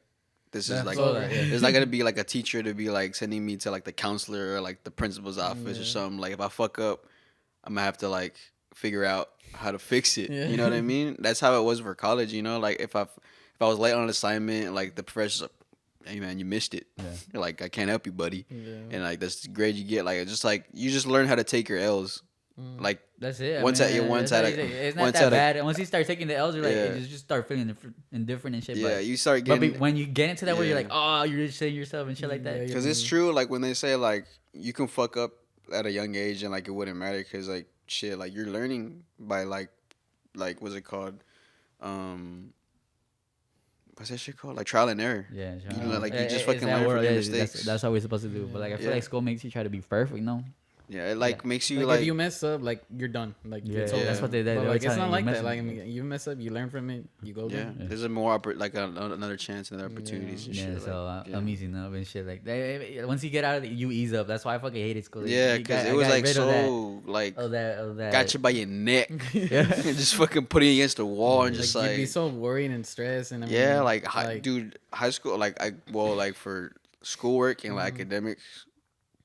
this is That's like all that, yeah. there's not gonna be like a teacher to be like sending me to like the counselor or like the principal's office or Yeah. something. Like if I fuck up, I'm gonna have to like figure out how to fix it. Yeah. You know what I mean? That's how it was for college. You know, like if I was late on an assignment, like the professor's like, hey man, you missed it. Yeah. You're like, I can't help you, buddy. Yeah. And like that's the grade you get. Like it's just like you just learn how to take your L's. Like That's it. Once at- once at a- it's not once that at a- bad. And once you start taking the L's, you're like, Yeah. you just start feeling indifferent and shit. yeah, but, you start but getting when you get into that where you're Yeah. like, oh, you're just saying yourself and shit like that. Yeah, because it's true. Like when they say like you can fuck up at a young age and like it wouldn't matter because like shit, like you're learning by like what's it called? What's that shit called? Like trial and error. Yeah, You sure. know, like, you just It's fucking that learn from world, your yeah, mistakes. That's how we're supposed to do. But like I feel Yeah. like school makes you try to be perfect, you know? Yeah, it like Yeah. makes you Like, like if you mess up, like you're done. Like Yeah, it's yeah. over. that's what they- But, they like were it's telling not you, like you that. Like I mess- mean, you mess up, you learn from it, you go. yeah. Again. There's a more like another chance, another opportunities and Yeah, shit. so like, yeah. I'm easing up and shit. Like once you get out of it, you ease up. That's why I fucking hated school. Yeah, You because got- it I was got like rid of that- so like of that. got you by your neck, Yeah. and just fucking putting you against the wall and just you'd be like so worried and stressed and I mean, yeah, like dude, high school like for schoolwork and like Mhm. academics,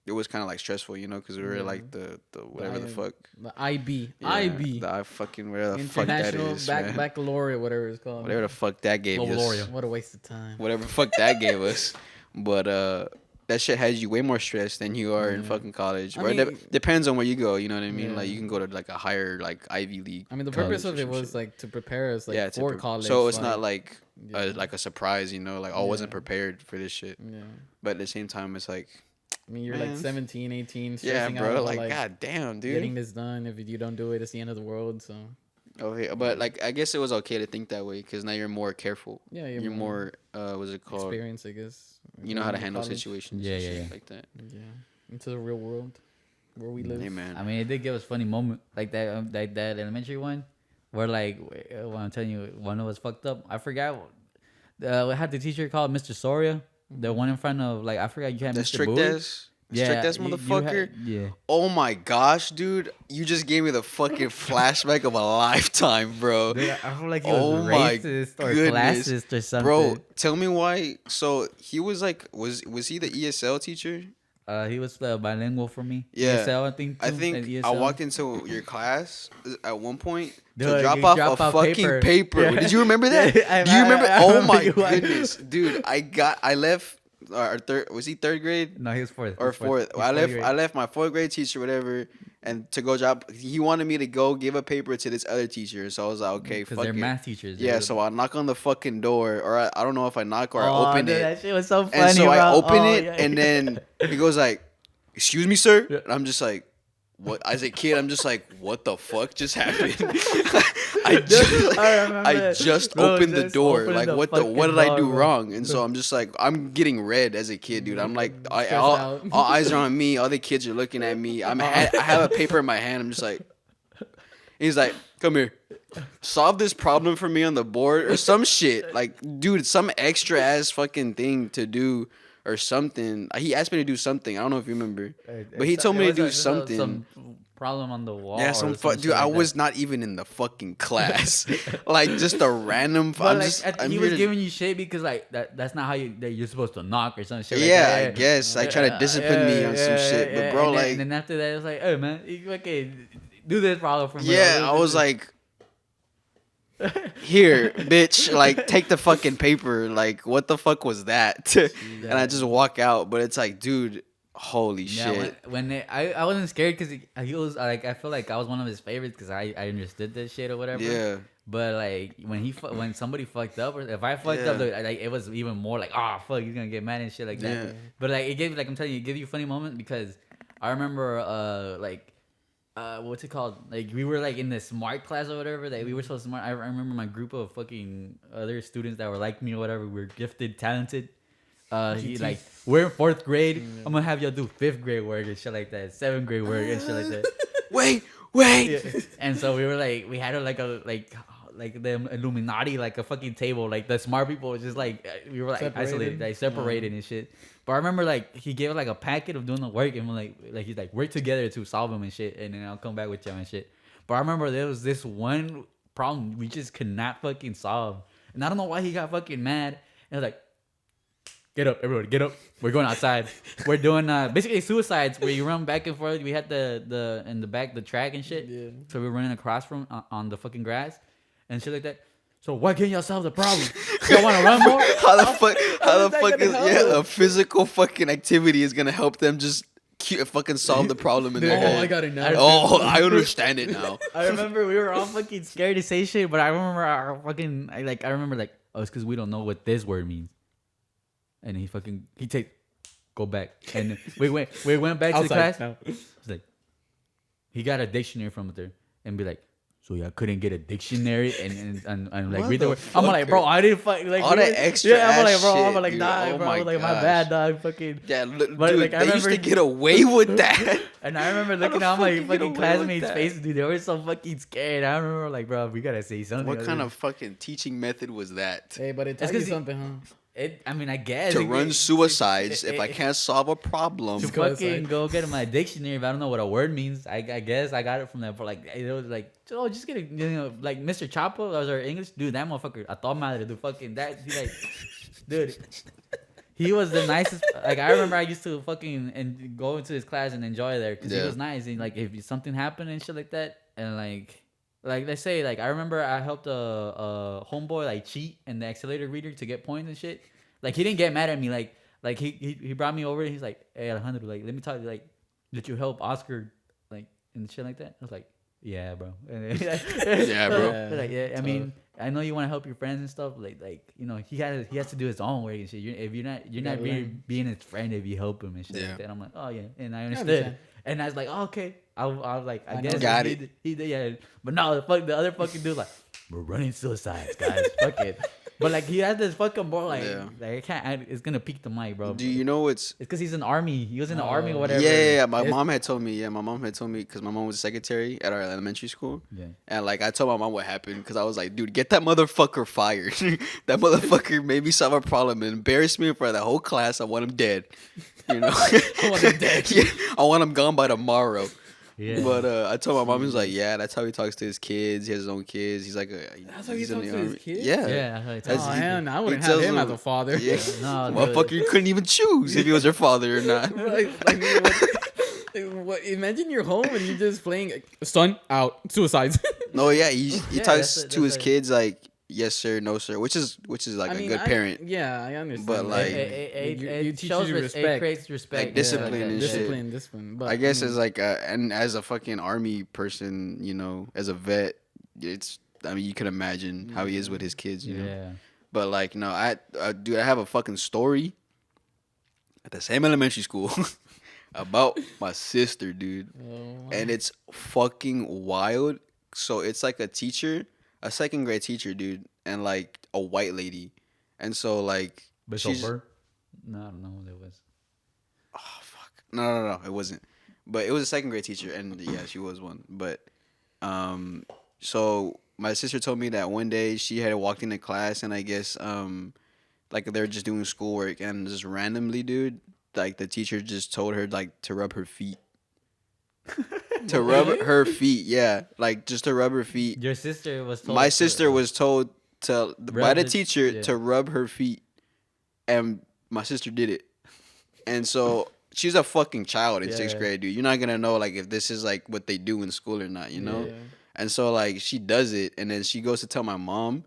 it was kind of like stressful, you know, because we were Yeah. like the whatever the I- fuck. the IB, Yeah, IB, the I fucking whatever the fuck that International is, man. Baccalaureate, whatever it's called. Whatever the fuck that gave us. Glorious. What a waste of time. Whatever the fuck that gave us. But that shit has you way more stressed than you are in Yeah. fucking college. I Or it mean- depends on where you go, you know what I mean? Yeah. Like you can go to like a higher like Ivy League. I mean, the college purpose or of it some was shit. like to prepare us like yeah, for college. So it's not like yeah. like a surprise, you know, like I wasn't Yeah. prepared for this shit. Yeah. But at the same time it's like I mean, you're Man. like 17, 18, yeah, stressing bro, out about, like god damn, dude. getting this done. If you don't do it, it's the end of the world. So Okay, but like I guess it was okay to think that way cuz now you're more careful. yeah, You're more what's it called? experience, I guess. You know how to Going handle college. situations Yeah, and yeah, shit yeah. like that. Yeah, into the real world where we live. Hey man. I mean, it did give us funny moment like that elementary one, where like when I'm telling you one of us fucked up. I forgot. We had the teacher called Mr. Soria, the one in front of like I forgot you had The Mr. strict Boo. ass strict ass motherfucker. Yeah. Oh my gosh, dude! You just gave me the fucking flashback of a lifetime, bro. Dude, I feel like he Oh was my racist or goodness. classist or something. Bro, tell me why. So he was like, was he the ESL teacher? He was bilingual for me. Yeah. ESL, I think. I too, think and I ESL. walked into your class at one point Dude, to drop you off drop a off fucking paper. Yeah. Did you remember that? Yeah, Do you remember? I Oh remember my you- goodness, dude! I left. Our third was he third grade? No, he was fourth. Or He was fourth. He was I left. grade. I left my fourth grade teacher, whatever, and to go drop. He wanted me to go give a paper to this other teacher. So I was like, okay, Because fuck they're it. math teachers. Yeah, dude. so I knock on the fucking door, or I don't know if I knock or I Oh, open dude, it. That shit was so funny. And so I bro. open Oh, it, yeah. and then he goes like, "Excuse me, sir," Yeah. and I'm just like, "What?" As a kid, I'm just like, "What the fuck just happened?" I remember I that. just Bro, opened the just door. opening Like, the what fucking did I door, do bro. wrong? And so I'm just like, I'm getting red as a kid, dude. I'm like, Stressed all out. eyes are on me. All the kids are looking at me. I have a paper in my hand. I'm just like, he's like, "Come here, solve this problem for me on the board or some shit." Like, dude, some extra ass fucking thing to do or something. He asked me to do something. I don't know if you remember, but he told me to do something. Some problem on the wall. Yeah, or dude. shit I like was that. not even in the fucking class. Like, just a random. But I'm he here was to- giving you shit because like that's not how you're supposed to knock or some shit. Like Yeah, that. I guess. Like, trying to discipline me on some shit. But bro, and then, like, and then after that, it was like, hey man, you fucking do this problem for me. yeah, I was like, here, bitch. Like, take the fucking paper. Like, what the fuck was that? And I just walk out. But it's like, dude, holy yeah, shit. I wasn't scared because he was like, I feel like I was one of his favorites because I understood this shit or whatever. Yeah. But like when somebody fucked up, or if I fucked up, Yeah. like it was even more like, oh fuck, he's gonna get mad and shit like that. Yeah. But like it gave, like I'm telling you, it gave you a funny moment because I remember what's it called? Like we were like in the smart class or whatever. That we were so smart. I remember my group of fucking other students that were like me or whatever. We were gifted, talented. He like we're in 4th grade. I'm gonna have y'all do 5th grade work and shit like that, 7th grade work and shit like that. Wait. Yeah. And so we were like, we had like the Illuminati, like a fucking table, like the smart people were just like we were like Separated. isolated, like separated and shit. But I remember like he gave like a packet of doing the work and we're like he's like work together to solve them and shit, and then I'll come back with you and shit. But I remember there was this one problem we just could not fucking solve, and I don't know why he got fucking mad. And I was like, get up, everybody, get up. We're going outside. We're doing basically suicides where you run back and forth. We had the in the back the track and shit. Yeah. So we're running across from on the fucking grass and shit like that. So why can't y'all solve the problem? Y'all want to run more? How the fuck? How the that fuck gonna is help? a physical fucking activity is gonna help them just fucking solve the problem in their head? I got it now. Oh, I understand it now. I remember we were all fucking scared to say shit, but I remember I remember like, oh, it's because we don't know what this word means. And he go back, and we went back to the class. now. It's like he got a dictionary from there and be like, so y'all couldn't get a dictionary and like read the word. I'm like, bro, I didn't fuck like All that extra Yeah, I'm like, bro, ass I'm shit, like, dude. nah, Oh bro, my like my gosh. bad, dog, fucking. Yeah, But, dude, like, I they used to remember- get away with that. And I remember How the looking at my fuck you get fucking away with classmates' that? faces, dude. They were so fucking scared. I remember like, bro, we gotta say something. What kind of fucking teaching method was that? Hey, but it That's taught you 'cause he- something, huh? I mean, I guess To it- run it- suicides it- if I it- can't solve a problem. to fucking go get my dictionary if I don't know what a word means. I guess I got it from that. For like, it was like, oh, just get a, like Mr. Chapo, that was our English dude. That motherfucker, I thought madre, dude, fucking that. He like, dude, he was the nicest. Like I remember, I used to fucking and go into his class and enjoy there because he Yeah. was nice. And like, if something happened and shit like that, and like let's say like I remember I helped a homeboy like cheat in the accelerator reader to get points and shit. Like he didn't get mad at me. Like he brought me over. And he's like, hey Alejandro, like let me talk. Like, did you help Oscar like and shit like that? I was like, yeah, bro. Yeah, bro. Like, yeah, I mean, I know you want to help your friends and stuff. Like you know, he has to do his own work and shit. You're not gotta really learn. being his friend if you help him and shit Yeah. like that. I'm like, oh yeah, and I understood. understand. And I was like, oh, okay. I was like, I I guess know. Got he it. did- He did, yeah. But no, the other fucking dude like, we're running suicides, guys. Fuck it. But like he has this fucking bro like, Yeah. like I can't. It's gonna peak the mic, bro. Do you know what's It's because he's in the army. He was in the army or Oh. whatever. Yeah. My It's- mom had told me. Yeah, my mom had told me because my mom was a secretary at our elementary school. Yeah. And like I told my mom what happened because I was like, dude, get that motherfucker fired. That motherfucker made me solve a problem and embarrassed me in front of the whole class. I want him dead. You know, I want him dead. Yeah, I want him gone by tomorrow. Yeah. But I told my mom, he was like, yeah, that's how he talks to his kids. He has his own kids. He's like, That's how he he's in talks the to his army. kids? Yeah. Yeah. That's That's- Oh, he- hell no, I he wouldn't have tells him as them- a father. Yeah. No, Motherfucker, you couldn't even choose if he was your father or not. What, imagine you're home and you're just playing son out suicides. No, yeah, he Yeah, talks that's to his a- kids like yes sir, no sir, which is like I a mean, good parent. Yeah, I understand. But, that. like, you teach shows you it respect, creates respect, Like, discipline yeah, and shit. discipline. But I guess mean, as like and as a fucking army person, you know, as a vet, it's. I mean, you can imagine how he is with his kids, you know. yeah. But like, no, dude, I have a fucking story at the same elementary school about my sister, dude, and it's fucking wild. So it's like a teacher, a second grade teacher, dude, and like a white lady, and so like But she's sober? No, I don't know who that was. oh fuck, no, it wasn't, but it was a second grade teacher, and yeah, she was one, but so my sister told me that one day she had walked into class, and I guess like they're just doing schoolwork, and just randomly, dude, like the teacher just told her like to rub her feet. To rub her feet, yeah, like just to rub her feet. Your sister was told. My sister was told to by the teacher yeah. to rub her feet, and my sister did it. And so she's a fucking child in sixth Yeah. grade, dude. You're not gonna know like if this is like what they do in school or not, you know. Yeah. And so like she does it, and then she goes to tell my mom,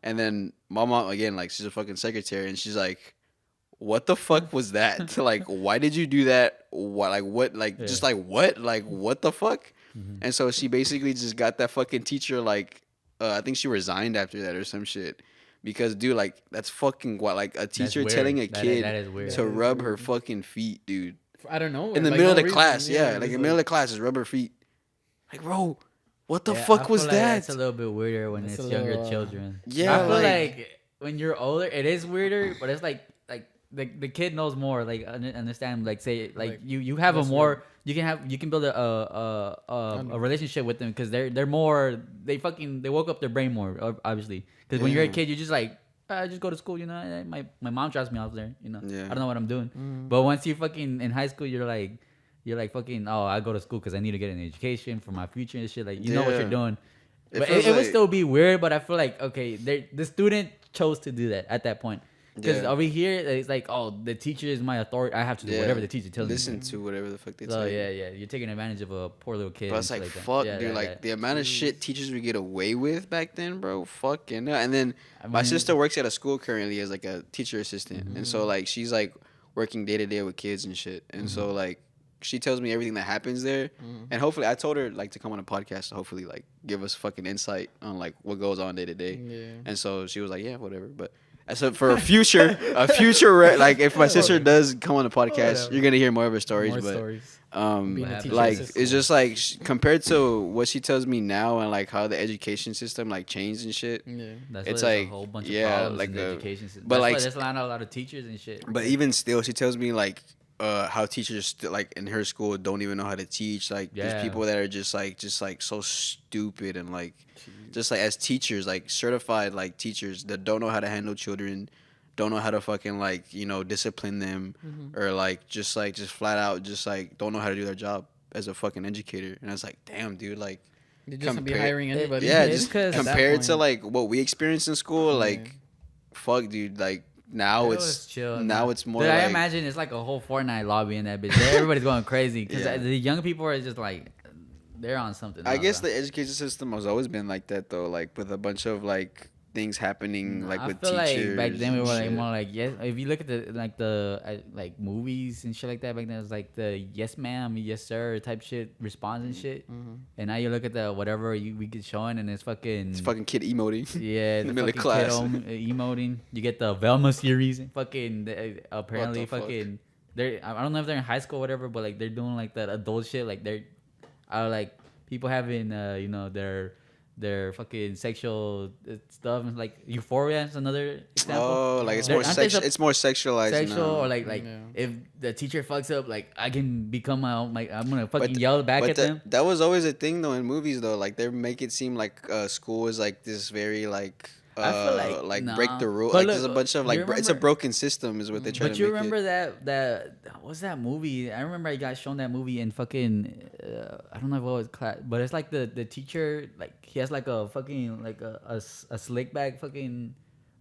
and then my mom again, like she's a fucking secretary, and she's like, "What the fuck was that? Like, why did you do that? What like what like just like what the fuck?" And so she basically just got that fucking teacher like I think she resigned after that or some shit. Because dude, like that's fucking what like a teacher weird. telling a That kid is weird. to That is rub her weird. fucking feet, dude. I don't know. In the like, middle no of the reason. class, yeah, like just in the middle of the class, just rub her feet. Like, bro, what the Yeah, I fuck feel was like that? That's a little bit weirder when That's it's a younger little, children. Yeah, I feel like- like when you're older, it is weirder, but it's like the kid knows more. Like understand, like say like you have a that's more you can build a relationship with them because they're more they woke up their brain more obviously because when you're a Yeah. kid you're just like I just go to school, you know. My mom drops me off there, you know. Yeah. I don't know what I'm doing. But once you fucking in high school, you're like fucking. Oh, I go to school because I need to get an education for my future and shit. Like you know what Yeah. you're doing. It But feels it would like- still be weird. But I feel like okay, the student chose to do that at that point. Because Yeah. over here it's like oh the teacher is my authority. I have to do Yeah. whatever the teacher tells Listen me. to whatever the fuck they So tell you. yeah, you're taking advantage of a poor little kid. But it's and like, shit fuck, that. Yeah, dude. yeah, Like yeah. the amount of shit teachers would get away with back then, bro. Fucking hell. And then I my mean- sister works at a school currently as like a teacher assistant, and so like she's like working day to day with kids and shit. And so like she tells me everything that happens there, and hopefully I told her like to come on a podcast to hopefully like give us fucking insight on like what goes on day to day. Yeah. And so she was like, yeah, whatever. But so for a future, like if my sister does come on the podcast, you're gonna hear more of her stories. More but stories. um, Being a teacher like assistant. it's just like compared to what she tells me now and like how the education system like changed and shit. Yeah. That's it's why there's like- a whole bunch yeah, of problems like in the the- education system. but That's like- why there's not a lot of teachers and shit. But even still, she tells me like how teachers like in her school don't even know how to teach. Like Yeah. there's people that are just like so stupid and like just like as teachers, like certified like teachers that don't know how to handle children, don't know how to fucking like discipline them or like just flat out just like don't know how to do their job as a fucking educator. And I was like, damn, dude, like They just be Compare- hiring anybody. yeah, It's just 'cause- At that compared to point. like what we experienced in school, like fuck, dude, like now It was it's chill. now it's more Dude, like I imagine it's like a whole Fortnite lobby in that bitch. Everybody's going crazy because Yeah. the young people are just like they're on something. I else, guess bro. the education system has always been like that though, like with a bunch of like things happening like I with feel teachers. like back then we and were like shit. more like yes. If you look at the like movies and shit like that back then, it was like the yes ma'am, yes sir type shit response and shit. And now you look at the whatever we get showing and it's fucking It's fucking kid emoting. yeah, in the the middle of fucking class. kid emoting. You get the Velma series. Fucking apparently fuck? fucking. They're I don't know if they're in high school or whatever, but like they're doing like that adult shit. Like they're, like people having their fucking sexual stuff and like Euphoria is another example. Oh, like it's They're- more aren't they it's more sexualized. Sexual now. or like Yeah. if the teacher fucks up, like I can become I'm gonna fucking But yell back but at them. that was always a thing though in movies though. Like they make it seem like school is like this very like I feel like, break nah. the rule. But Like look, there's a bunch of you like it's a remember- broken system is what they try But to you make remember it. that what's that movie? I remember I got shown that movie in fucking I don't know if it was class, but it's like the teacher like he has like a fucking like a slick back fucking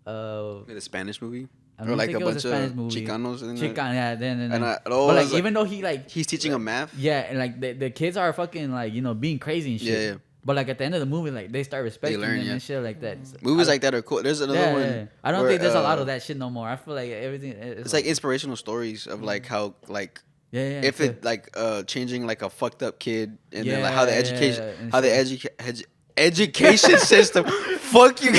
The Spanish movie. I Or don't like think a it was bunch Spanish of movie. Chicanos in Chican, there. yeah, then And but oh, like it's like- even though he like He's teaching them math. yeah, and like the kids are fucking like being crazy and shit. Yeah, yeah. But like at the end of the movie, like they start respecting learn, them yeah. and shit like that. So, Movies like that are cool. There's another one. I don't where, think there's a lot of that shit no more. I feel like everything. It's like inspirational stories of like how like yeah. if it like changing like a fucked up kid and then like Yeah, how the yeah, education and how the shit. education system fuck you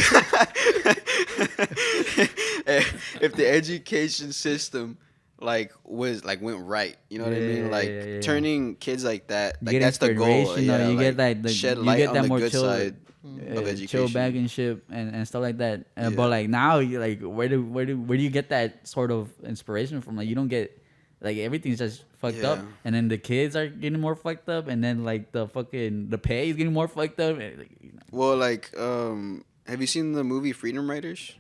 if the education system like went right, you know what I mean, like yeah. turning kids like that, You like get that's the goal. inspiration, Yeah, you like, get like shed you light get on that the more good chill, side of chill education. bag and shit and stuff like that. Yeah. But like now, you like where do you get that sort of inspiration from? Like you don't get like everything's just fucked up, Yeah. and then the kids are getting more fucked up, and then like the pay is getting more fucked up. And, like, Well, like have you seen the movie Freedom Writers?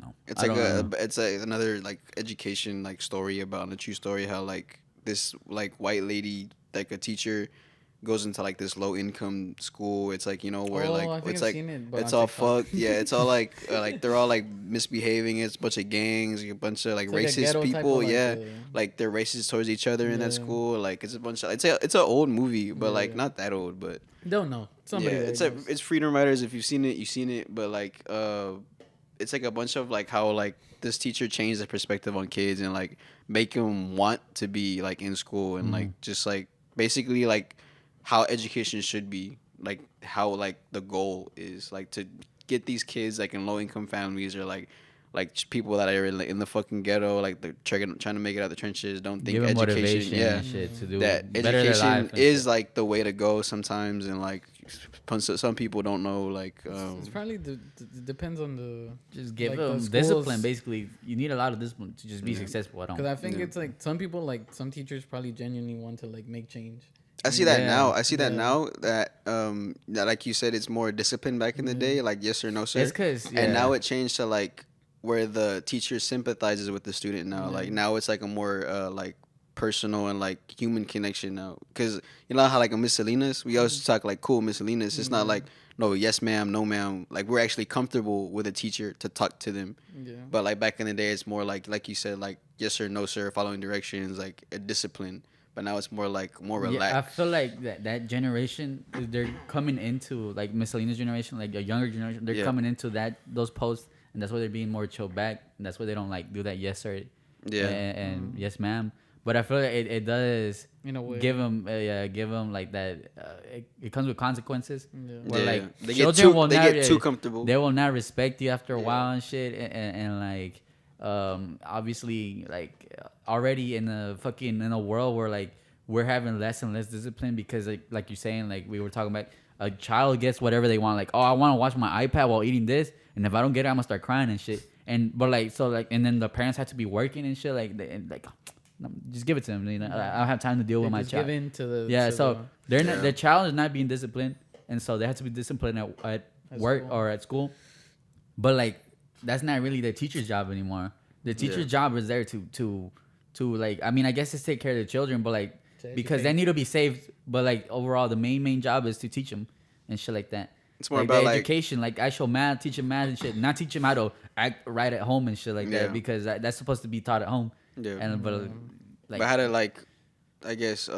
no, It's I like don't know. it's like another like education like story about a true story how like this like white lady, like a teacher, goes into like this low income school. It's like, you know, where I like think it's I've like seen it, but it's on all TikTok. fucked. Yeah, it's all like they're all like misbehaving. It's a bunch of gangs, a bunch of like It's like a racist ghetto type people. of, like, Yeah, like they're racist towards each other in that Yeah. school. Like it's a bunch of it's an old movie, but like Yeah. not that old, but Don't know. Somebody. yeah, that it's knows. it's Freedom Writers. If you've seen it, you've seen it. But like it's like a bunch of like how like this teacher changed the perspective on kids and like make them want to be like in school and like just like basically like how education should be, like how like the goal is like to get these kids like in low income families or like people that are in the fucking ghetto, like they're trying to make it out the trenches, don't think Give them education, motivation yeah, and shit to do that better their education life and is shit. like the way to go sometimes, and like some people don't know like It's probably depends on the. Just give like, the them schools- discipline. Basically, you need a lot of discipline to just be successful. I don't. Because I think Yeah. it's like some people, like some teachers, probably genuinely want to like make change. I see that Yeah. now. I see that Yeah. now that like you said, it's more discipline back in the day, like yes or no, sir. It's because And now it changed to like where the teacher sympathizes with the student now. Like now it's like a more like personal and like human connection now. Because you know how like a Miss Salinas, we always talk like cool Miss Salinas. It's not like no yes ma'am, no ma'am. Like we're actually comfortable with a teacher to talk to them. Yeah. But like back in the day, it's more like you said, like yes sir, no sir, following directions, like a discipline. But now it's more like more relaxed. Yeah, I feel like that generation, they're coming into like miscellaneous generation, like a younger generation. They're Yeah. coming into those posts, and that's why they're being more chill back, and that's why they don't like do that yes sir, Yeah. and yes ma'am. But I feel like it does In a way. give them like that. It comes with consequences. Yeah. Where Yeah, like yeah. They children get too will they not, get too comfortable. They will not respect you after a Yeah. while and shit, and like obviously like already in a world where like we're having less and less discipline because like you're saying, like we were talking about, a child gets whatever they want, like, oh, I want to watch my iPad while eating this, and if I don't get it, I'm gonna start crying and shit. And but like so like, and then the parents have to be working and shit, like just give it to them, you know. I don't have time to deal with my just child. give in to the. Yeah, to so the- they're Yeah. not, their child is not being disciplined, and so they have to be disciplined at work school. or at school. But like that's not really the teacher's job anymore. The teacher's Yeah. job is there to like, I mean, I guess, to take care of the children, but like To because they educate. need to be saved. But like overall, the main job is to teach them and shit like that. It's more like about the like education, like actual math, teach them math and shit, not teach them how to act right at home and shit like Yeah. that, because that's supposed to be taught at home. yeah. And but like But how to like, I guess,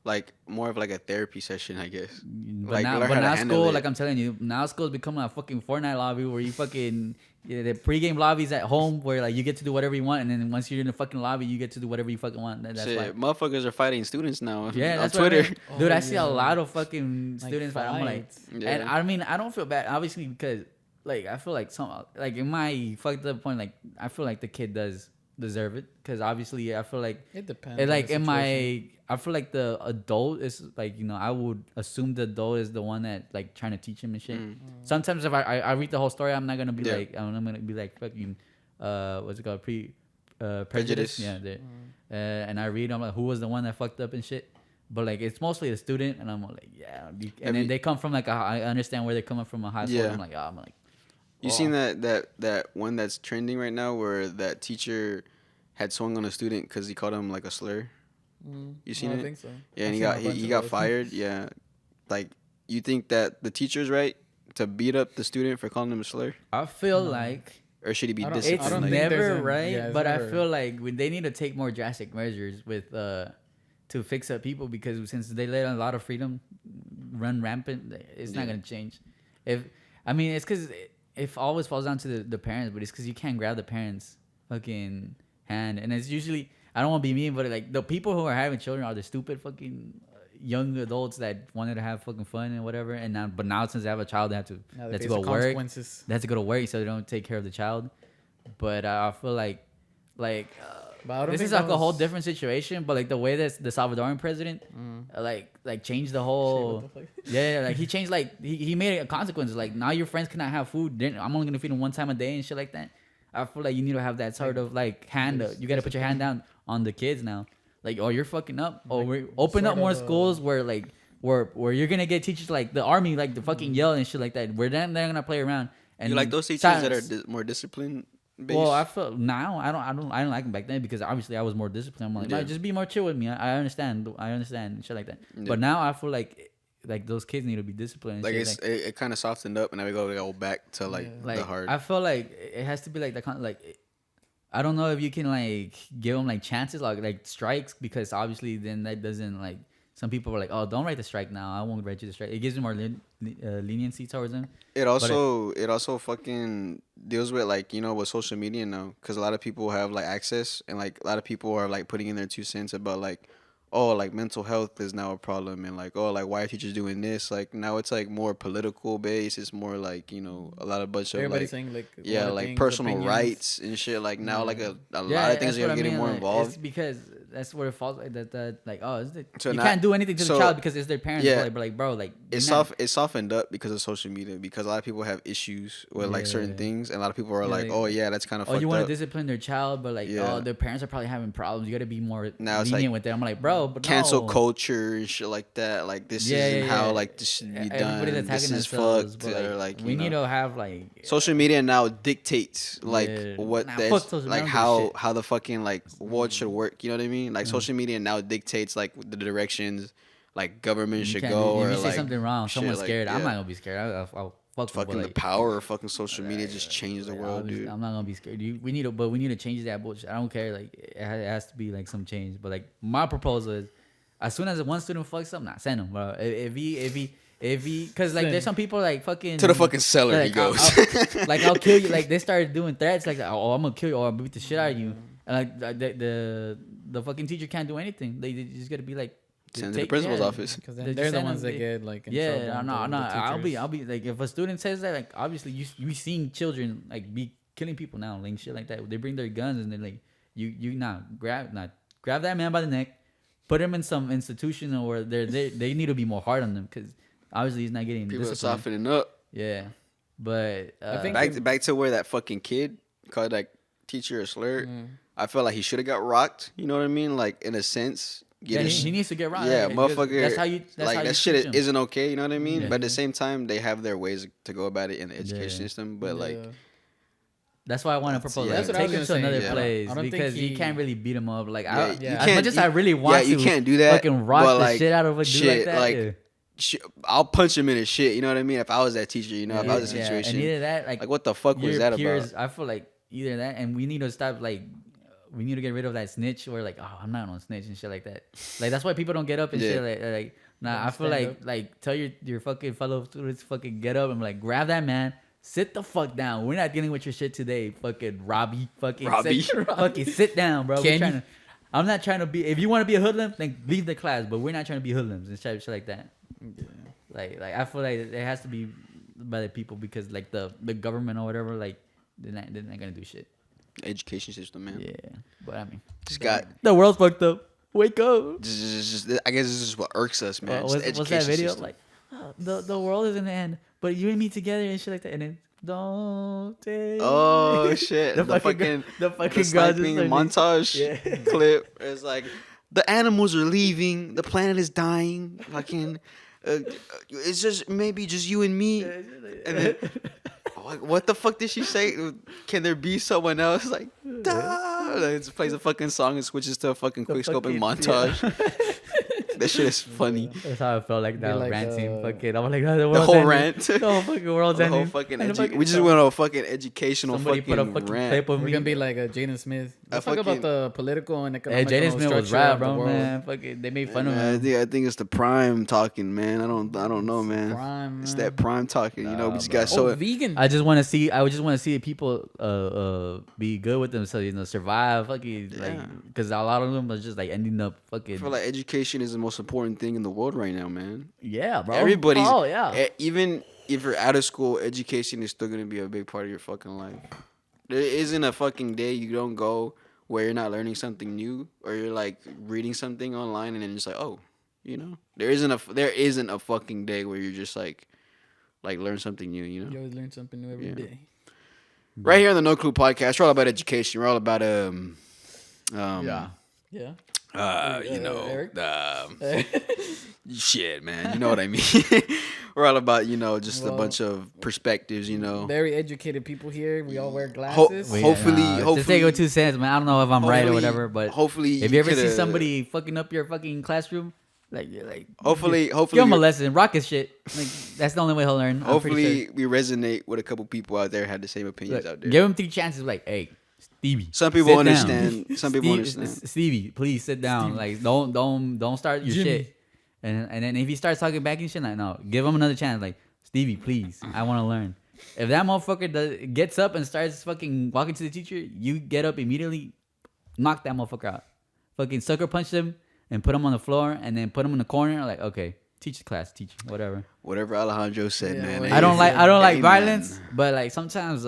like more of like a therapy session, I guess. But Like, now, learn but how to now handle school, it. like I'm telling you, now school's becoming a fucking Fortnite lobby where you fucking the pregame lobbies at home where like you get to do whatever you want, and then once you're in the fucking lobby, you get to do whatever you fucking want. That's Shit, why. motherfuckers are fighting students now. Yeah, on that's what I Twitter. mean. Dude, I see yeah. a lot of fucking Like students fight. I'm like, fights. and Yeah. I mean, I don't feel bad, obviously, because like I feel like like in my fucked up point, like I feel like the kid does deserve it, because obviously I feel like It depends. it, on like the in situation. I feel like the adult is like, you know, I would assume the adult is the one that like trying to teach him and shit. Sometimes if I read the whole story, I'm not gonna be Yeah. like, I'm gonna be like fucking what's it called, prejudice. Prejudice. Yeah, and I read, I'm like, who was the one that fucked up and shit. But like it's mostly the student, and I'm like, yeah. And Have then you- they come from like I understand where they're coming from, a high school. Yeah. I'm like, oh, I'm like, You seen that one that's trending right now where that teacher had swung on a student because he called him like a slur? You seen I it? think so. Yeah, and I've he seen got a bunch he of got those. fired. Yeah, like you think that the teacher's right to beat up the student for calling him a slur, I feel like or should he be I don't- disciplined? it's think there's never a- right, yeah, it's but I never- feel like when they need to take more drastic measures with to fix up people, because since they let a lot of freedom run rampant, it's not gonna change. It's because it always falls down to the parents, but it's because you can't grab the parents' fucking hand, and it's usually, I don't want to be mean, but like the people who are having children are the stupid fucking young adults that wanted to have fucking fun and whatever, and now since they have a child, they have to go to work. They have to go to work, so they don't take care of the child. But I feel like this is like a whole different situation. But like the way that the Salvadoran president like changed the whole like he changed, like he made a consequence, like now your friends cannot have food, then I'm only gonna feed them one time a day and shit like that. I feel like you need to have that sort of like hand. You gotta put your hand down on the kids now. Like, oh, you're fucking up. Oh, we open up more schools where you're gonna get teachers like the army, like the fucking yell and shit like that. Where then they're gonna play around. And you like those teachers that are more disciplined based? Well, I feel now I don't like them back then, because obviously I was more disciplined. I'm like, no, just be more chill with me. I understand and shit like that. Yeah. But now I feel like those kids need to be disciplined. Like it kind of softened up, and now we go back to like the hard. I feel like it has to be like the kind like. I don't know if you can like give them like chances, like strikes, because obviously then that doesn't, like, some people are like, oh, don't write the strike now. I won't write you the strike. It gives them more leniency towards them. It also fucking deals with, like, you know, with social media now, because a lot of people have like access, and like a lot of people are like putting in their 2 cents about like, oh, like mental health is now a problem, and like, oh, like why are teachers doing this? Like now it's like more political based. It's more like, you know, a lot of bunch of everybody's saying like like personal opinions. Rights and shit. Like now like a lot of things are getting more involved. It's because that's where it falls, like that like, oh, you can't do anything to the child because it's their parents. Yeah, but like bro, like it's softened up because of social media, because a lot of people have issues with like certain things, and a lot of people are like, oh yeah, that's kind of fucked up. You want to discipline their child, but like, oh, their parents are probably having problems. You got to be more lenient with them. I'm like, bro, but cancel culture and shit like that. Like this isn't how like this should be done. This is fucked. Or like we need to have like social media now dictates like what like how the fucking like what should work. You know what I mean? Like social media now dictates like the directions like government should go. If you say like something wrong, someone's scared. I'm not gonna be scared. I'll fucking the power of fucking social media just changed the world, dude. I'm not gonna be scared. We need to change that bullshit. I don't care. Like it has to be like some change. But like my proposal is, as soon as one student fucks up, send him, bro. If he, because like there's some people like fucking to the fucking cellar, like, he goes. I'll kill you. Like they started doing threats, like, oh, I'm gonna kill you, or I'll beat the shit out of you. And like the fucking teacher can't do anything. They just gotta be like, send to the principal's office, because they're the ones that get like in trouble. No. I'll be like, if a student says that, like, obviously you seeing children like be killing people now, like shit like that. They bring their guns and then like you grab that man by the neck, put him in some institution where they need to be more hard on them, because obviously he's not getting people disciplined. Are softening up. Yeah, but I think back to where that fucking kid called that teacher a slur. I felt like he should have got rocked. You know what I mean? Like in a sense. He needs to get rocked. Yeah, motherfucker. That's how you. That shit isn't okay. You know what I mean? Yeah. But at the same time, they have their ways to go about it in the education system. But like, that's why I want to propose. That's take him to another place, because you can't really beat him up. Like, as much as I really want to, you can't do that. Fucking rock the shit out of a dude like that. Like, I'll punch him in his shit. You know what I mean? If I was that teacher, you know, if I was in a situation, and either that, like what the fuck was that peers, about? I feel like either that, and we need to stop like. We need to get rid of that snitch, where like, oh, I'm not gonna snitch and shit like that. Like that's why people don't get up and shit like nah. I feel like tell your fucking fellow students fucking get up and like grab that man, sit the fuck down. We're not dealing with your shit today, fucking Robbie. Fucking sit down, bro. I'm not trying to be. If you want to be a hoodlum, then leave the class. But we're not trying to be hoodlums and shit like that. Yeah. Like I feel like it has to be by the people, because like the government or whatever, like they're not gonna do shit. Education system, man. Yeah, but I mean, the world's fucked up. Wake up. Just I guess this is what irks us, man. What's that video system. Like? Oh, the world is in the end, but you and me together and shit like that, and then don't take. Oh shit! the fucking sniping montage clip. It's like the animals are leaving, the planet is dying. Fucking, it's just maybe just you and me, and then. What the fuck did she say? Can there be someone else? Like, it plays a fucking song and switches to a fucking quick scoping montage. That shit is funny. That's how I felt like that like, ranting. Fucking, I was like, the The world's whole ending. rant. The whole fucking world's The ending. whole fucking And the we just went on a fucking educational Somebody fucking put a fucking rant. clip of We're me. gonna be like Jaden Smith. Let's talk fucking- about the political and Hey, economic Jaden Smith was structure rap, of the bro, world. man. Fucking, they made fun of I him. think it's the prime talking, man. I don't know, man. Prime, It's man. that prime talking. You know, we just bro. got so. vegan. I just want to see. I would just want to see people be good with themselves, survive. Fucking Yeah. like, because a lot of them was just like ending up I fucking. feel like education is the most important thing in the world right now, man. Yeah, bro. Everybody's. Oh yeah. Even if you're out of school, education is still gonna be a big part of your fucking life. There isn't a fucking day you don't go where you're not learning something new, or you're like reading something online and then just like, oh, you know, there isn't a fucking day where you're just like learn something new, you know. You always learn something new every Yeah. day. Right here on the No Clue Podcast, we're all about education. We're all about Yeah. Yeah. you know, Eric? shit, man. You know what I mean? We're all about, you know, just a Well, bunch of perspectives, you know. Very educated people here. We all wear Ho- glasses. Wait, hopefully- just take it with 2 cents, man. I don't know if I'm right or Hopefully- whatever, but hopefully, if you ever see coulda- somebody fucking up your fucking classroom, like you're like, hopefully, give him a you're- lesson, rock his shit. Like that's the only way he'll learn. I'm pretty hopefully we resonate with a couple people out there who had the same sure. opinions Look, out there. give him 3 chances. Like, hey, Stevie. Some people sit down. understand. Some people Steve- understand. Stevie, please sit down. Like, don't start your Jimmy. shit. And then if he starts talking back and shit, like, no, give him another chance. Like, Stevie, please, I want to learn. If that motherfucker gets up and starts fucking walking to the teacher, you get up immediately, knock that motherfucker out. Fucking sucker punch him and put him on the floor and then put him in the corner. Like, okay, teach the class, teach whatever. Whatever Alejandro said, Yeah, man. well, I don't like Amen. violence, but like sometimes,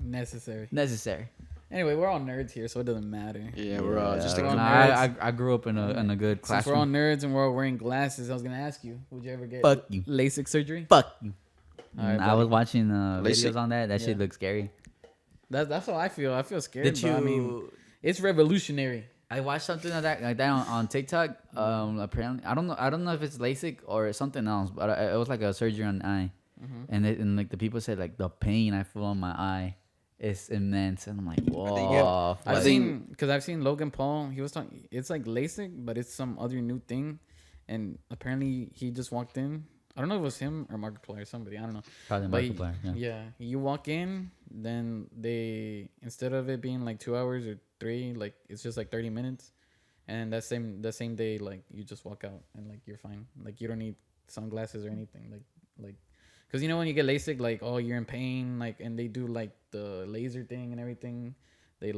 Necessary. necessary. Anyway, we're all nerds here, so it doesn't matter. Yeah, we're all just a we're all community. I grew up in a good Since we're all classroom. nerds and we're all wearing glasses, I was gonna ask you, would you ever get Fuck you. LASIK surgery? Fuck you. All right, I buddy. was watching LASIK. videos on that. That shit Yeah. looks scary. That's how I feel. I feel scared. Did But I mean, you? it's revolutionary. I watched something like that on TikTok. Apparently, I don't know if it's LASIK or something else, but it was like a surgery on the eye, and like the people said like the pain I feel on my eye is immense, and I'm like, whoa. I I've think- seen Logan Paul. He was talking. It's like LASIK, but it's some other new thing, and apparently he just walked in. I don't know if it was him or Markiplier or somebody. I don't know. Probably But Markiplier. Yeah. you walk in, then they instead of it being like 2 hours or 3, like it's just like 30 minutes, and that same day, like you just walk out and like you're fine. Like you don't need sunglasses or anything. Like, cause you know when you get LASIK, like oh you're in pain, like and they do like the laser thing and everything. They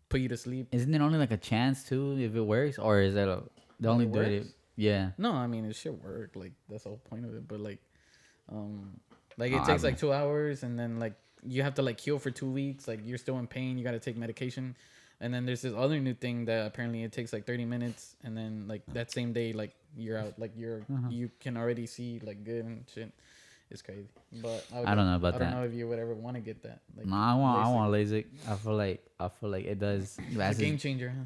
put you to sleep. Isn't it only like a chance too if it works, or is that they only it do it? works? Yeah. No, I mean it should work. Like that's the whole point of it. But like it Oh, takes I- like 2 hours, and then like you have to like heal for 2 weeks. Like you're still in pain. You got to take medication, and then there's this other new thing that apparently it takes like 30 minutes, and then like that same day like you're out. Like you can already see like good and shit. It's crazy. But I don't know about I that. don't know if you would ever want to get that. Like No, I want LASIK. LASIK. I feel like it does. It's a game changer. Huh?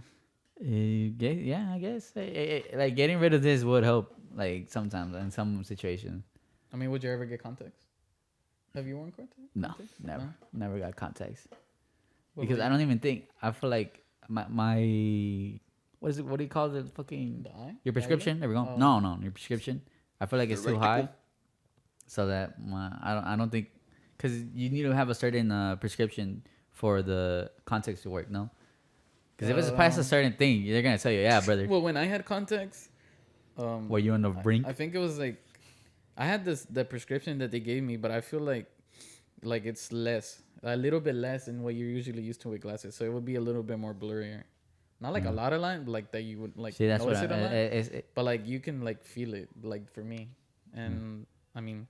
Yeah, I guess like getting rid of this would help. Like sometimes in some situations. I mean, would you ever get contacts? Have you worn contacts? No, Contacts? never, No? never got contacts. What Because about I don't even think I feel like my what is it? What do you call the fucking the eye? your prescription? There we go. Oh. No, your prescription. I feel like The it's too rectical? high, so that I don't think because you need to have a certain prescription for the contacts to work. No, because if it's past a certain thing, they're gonna tell you, yeah, brother. Well, when I had contacts, Were you on the brink? I think it was like I had the prescription that they gave me, but I feel like it's a little bit less than what you're usually used to with glasses, so it would be a little bit more blurrier. Not like a lot of line, but like that you would like See, that's what notice it a lot. I, But like you can like feel it, like for me, and I mean,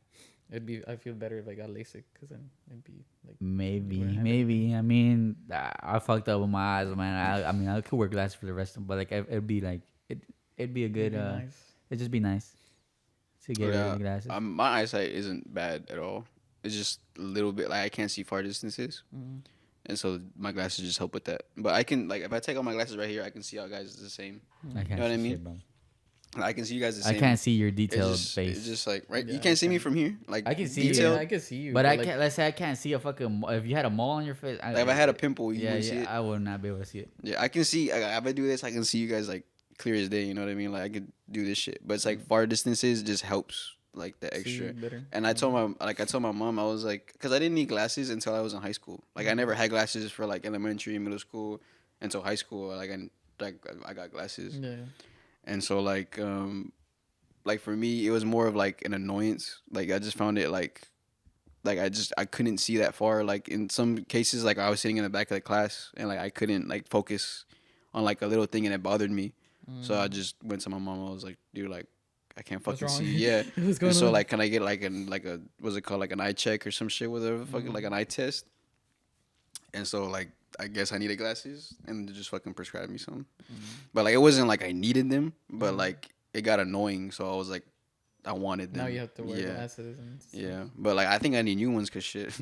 I feel better if I got LASIK because then it'd be like wouldn't have maybe. I mean, I fucked up with my eyes, man. I mean, I could wear glasses for the rest of them, but like it'd be like it'd be a good. it'd be nice. It'd just be nice to get rid Yeah, of the glasses. my eyesight isn't bad at all. It's just a little bit like I can't see far distances, and so my glasses just help with that. But I can like if I take off my glasses right here, I can see y'all guys the same. I can't know what I see mean? shit, bro. I can see you guys the I same. can't see your It's detailed just, face. It's just like right. Yeah, you I can't see me can. from here. Like I can see you. detail. Yeah, I can see you, but I like, can't. Let's say I can't see a fucking. If you had a mole on your face, Like if I had a pimple, you yeah, wouldn't see yeah, it. I would not be able to see it. Yeah, I can see. If I do this, I can see you guys like clear as day. You know what I mean? Like I could do this shit, but it's like far distances just helps like the See extra. better. And I told my mom, I was like, because I didn't need glasses until I was in high school. Like I never had glasses for like elementary, middle school, until high school. I got glasses, Yeah. and so like for me, it was more of like an annoyance. Like I just found it like I couldn't see that far. Like in some cases, like I was sitting in the back of the class and like I couldn't like focus on like a little thing and it bothered me. So I just went to my mom. I was like, dude, like I can't What's fucking wrong? see. Yeah. What's going And so on? like, can I get like a what's it called, like an eye check or some shit with a fucking like an eye test? And so like I guess I needed glasses and they just fucking prescribed me some. But like it wasn't like I needed them, but like it got annoying. So I was like, I wanted them. Now you have to wear Yeah. glasses and stuff. Yeah, but like I think I need new ones because shit,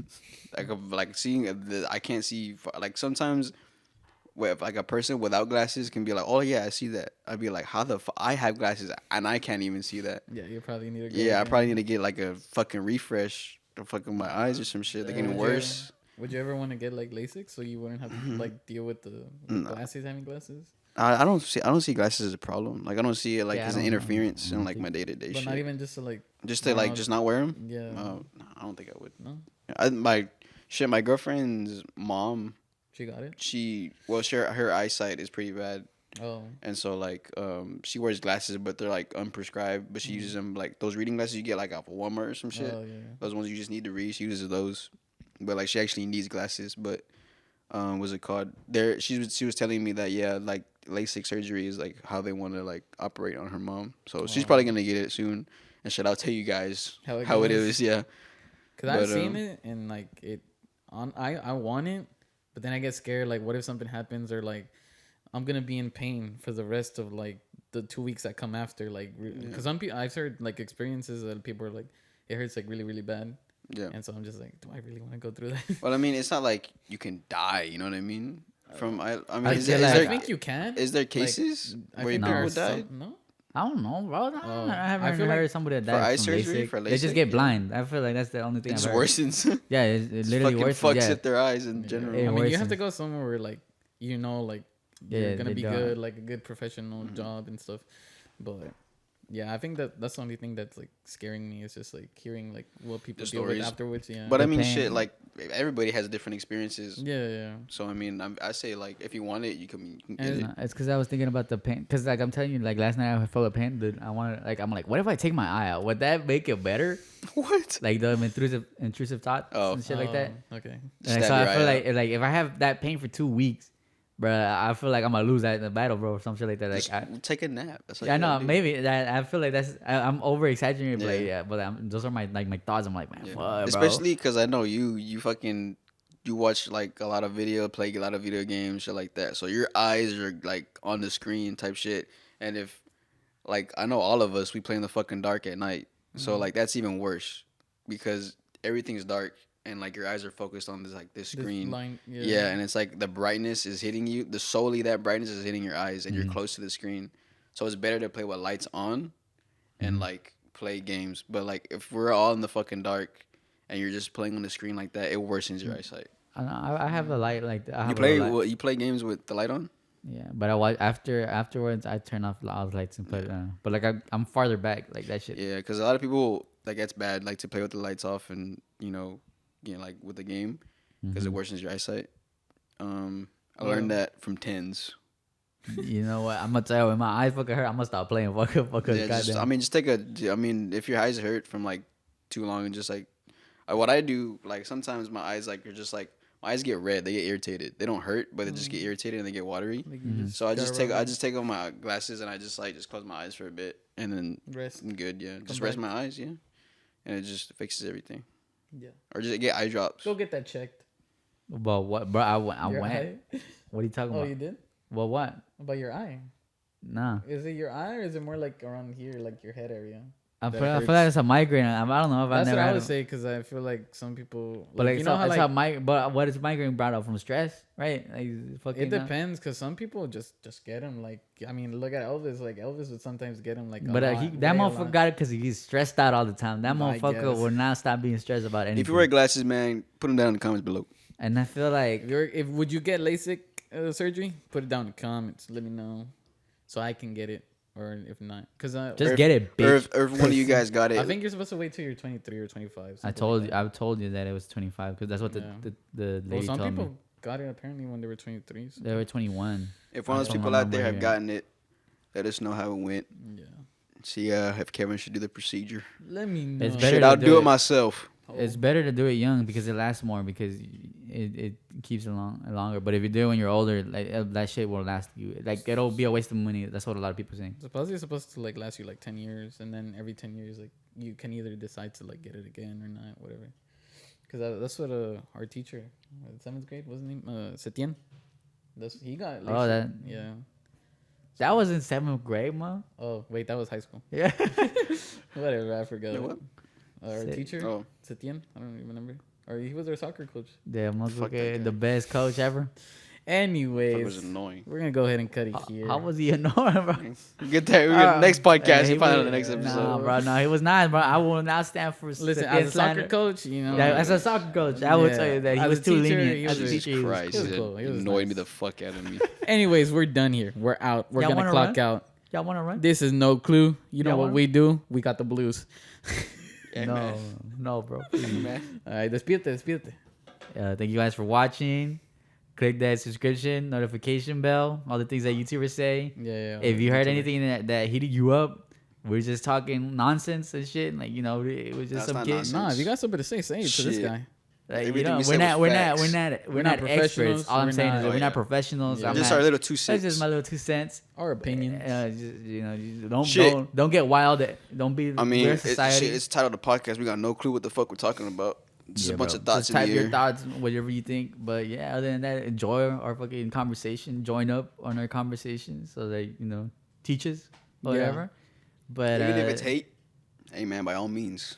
like seeing I can't see like sometimes, if like a person without glasses can be like, oh yeah, I see that. I'd be like, how the I have glasses and I can't even see that. Yeah, you probably need to go. Yeah, I again. probably need to get like a fucking refresh to fucking my eyes or some shit. They're getting Would worse. Would you ever want to get like LASIK so you wouldn't have to like deal with the No. glasses having glasses? I don't see glasses as a problem. Like I don't see it like Yeah, I as an don't know. interference I in don't like think- my day to day But shit. not even just to like Just to like no, just not wear them. yeah. No, I don't think I would. No, My girlfriend's mom. she got it. Her eyesight is pretty bad. Oh, And so like she wears glasses but they're like unprescribed, but she uses them like those reading glasses you get like off of Walmart or some shit. oh yeah. Those ones you just need to read. She uses those. But like she actually needs glasses, but what's it called? She was telling me that yeah, like LASIK surgery is like how they want to like operate on her mom. So she's probably going to get it soon. And shit, I'll tell you guys How it how it goes. is, yeah. Cause I've But, seen it and like it on. I want it, but then I get scared. Like, what if something happens or like I'm gonna be in pain for the rest of like the 2 weeks that come after. Like, because some people I've heard like experiences that people are like it hurts like really really bad. Yeah. And so I'm just like, do I really want to go through that? Well, I mean, it's not like you can die, you know what I mean? From I mean, I is feel there, like- is I think you can. there cases I where think people there are died? no. I don't know, bro. Oh, I haven't I feel heard like somebody that for died eye from surgery, LASIK. for They just LASIK, get yeah. blind. I feel like that's the only thing It I've just heard. worsens. Yeah, it literally Fucking worsens. fucks Yeah. at their eyes in general. It I mean, you have worsens. to go somewhere where like you know like Yeah, you're gonna they be don't. good, like a good professional job and stuff. But yeah, I think that's the only thing that's like scaring me is just like hearing like what people The deal with stories. afterwards. Yeah. But I The mean, pain. shit, like everybody has different experiences. yeah, yeah. So I mean, I say like if you want it, you can get And it. No, it's because I was thinking about the pain. Because like I'm telling you, like last night I felt a pain, dude. I'm like, what if I take my eye out? Would that make it better? What? Like the intrusive thoughts Oh. and shit like that. Okay. And Stab so I your feel eye like if I have that pain for 2 weeks, bro, I feel like I'm gonna lose that in the battle, bro, or some shit like that. Like Just take a nap. That's all yeah, you no, gotta do. maybe that I feel like I'm over exaggerating, but like, Yeah. yeah, but those are my thoughts. I'm like, man, Yeah. fuck, bro. Especially because I know you fucking you watch like a lot of play a lot of video games, shit like that. So your eyes are like on the screen type shit. And if like I know all of us, we play in the fucking dark at night. So like that's even worse because everything's dark and like your eyes are focused on this This screen. line, Yeah, and it's like the brightness is hitting you. Solely that brightness is hitting your eyes, and you're close to the screen. So it's better to play with lights on, and like play games. But like if we're all in the fucking dark, and you're just playing on the screen like that, it worsens your eyesight. I have a light like I have You play a light. you play games with the light on? Yeah, but I watch afterwards. I turn off all the lights and put. But like I'm farther back, like that shit. Yeah, because a lot of people like that's bad, like to play with the lights off, and like with the game, because it worsens your eyesight. I learned that from tens. You know what? I'm gonna tell you, when my eyes fucking hurt, I'm gonna stop playing. Fuck, Yeah, just, goddamn. I mean, just take a. I mean, if your eyes hurt from like too long, and just like, what I do, like sometimes my eyes like are just like my eyes get red. They get irritated. They don't hurt, but they just get irritated and they get watery. Like you So I just gotta take off my glasses and I just close my eyes for a bit, and then rest. I'm good. Yeah, just rest back. my eyes. Yeah, and it just fixes everything. Yeah. Or just get eye drops. Go get that checked. But what, bro? I Your went. eye? What are you talking Oh, about? you did? Well, what? About your eye? Nah. Is it your eye or is it more like around here, like your head area? I That feel like hurts. it's a migraine. I don't know if That's I've what never I had. would say because I feel like some people. But like, you know how it's like a but what is migraine brought up from stress, right? Like, fucking, it depends because some people just get them. Like I mean, look at Elvis. Like Elvis would sometimes get them like. But a that lot. motherfucker got it because he's stressed out all the time. That I motherfucker guess. will not stop being stressed about anything. If you wear glasses, man, put them down in the comments below. And I feel like If would you get LASIK surgery? Put it down in the comments. Let me know. so I can get it, or if not, because Just get it, bitch. Or if one of you guys got it, I think you're supposed to wait till you're 23 or 25. I told you that it was 25 because that's what Yeah. the Well, lady some told people me. got it apparently when they were 23. So. They were 21. if one of those I don't people out there remember have yet. gotten it, let us know how it went. Yeah. See if Kevin should do the procedure. Let me know. It's better Shit, to I'll do do it. it myself. It's better to do it young because it lasts more because it keeps it longer. But if you do it when you're older, like that shit will last you. Like it'll be a waste of money. That's what a lot of people think. Supposedly it's supposed to like last you like 10 years, and then every 10 years like you can either decide to like get it again or not, whatever. Because that's what our teacher, 7th grade, wasn't he? Setien. He got. Oh, that Yeah. that was in 7th grade, man. Oh wait, that was high school. Yeah. Whatever, I forgot. You know what? Our Sit- teacher, Oh, Setien. I don't even remember. Or he was our soccer coach. Yeah, Fuck that guy. the best coach ever. that Anyways, was annoying. we're gonna go ahead and cut it here. How was he annoying, bro? Get that. We get next podcast. He You find out was- in the next episode. Nah, bro, no, he was not, bro. I will not stand for. Listen, against as a soccer slander. coach, you know. Yeah, as a soccer coach, I would Yeah. tell you that he As was a too teacher, lenient. he As a was- Jesus teacher, he was- Christ, he was that cool. He was annoyed nice. me the fuck out of me. Anyways, we're done here. We're out. We're Y'all gonna wanna clock run? out. Y'all want to run? This is No Clue. You know Y'all what wanna- we do? We got the blues. Yeah, no, man. no, bro. Man. All right, despídete. Thank you guys for watching. Click that subscription, notification bell, all the things that YouTubers say. Yeah. If you heard YouTuber. anything that heated you up, we're just talking nonsense and shit. Like, you know, it was just That's some not kid. nonsense. Nah, if you got something to say it to this Shit. guy. Like, you Everything know, we we're said not, was we're not, facts. we're not, we're We're not not experts. professionals. All I'm We're saying not- is that Oh, we're yeah. not professionals. Yeah. I'm Just not- our little 2 That's cents. just my little 2 cents. Our opinions. Just, you know, don't Shit. don't get wild. Don't be. I mean, we're it's society. shit, it's titled the podcast. We got no clue what the fuck we're talking about. Just Yeah, a bunch bro. of thoughts Just in the type your air. thoughts, whatever you think. But yeah, other than that, enjoy our fucking conversation. Join up on our conversation so that you know teaches or Yeah. whatever. But Even if it's hate, hey man, by all means.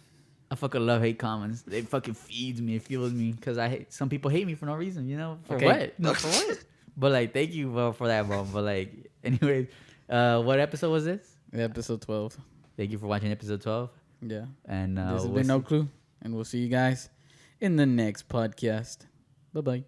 I fucking love hate comments. They fucking feeds me, it fuels me because I hate. Some people hate me for no reason. You know for Okay. what? No, for what? But like, thank you for that, bro. But like, anyway, what episode was this? Episode 12. Thank you for watching episode 12. Yeah. And This has we'll been No see- Clue. And we'll see you guys in the next podcast. Bye-bye.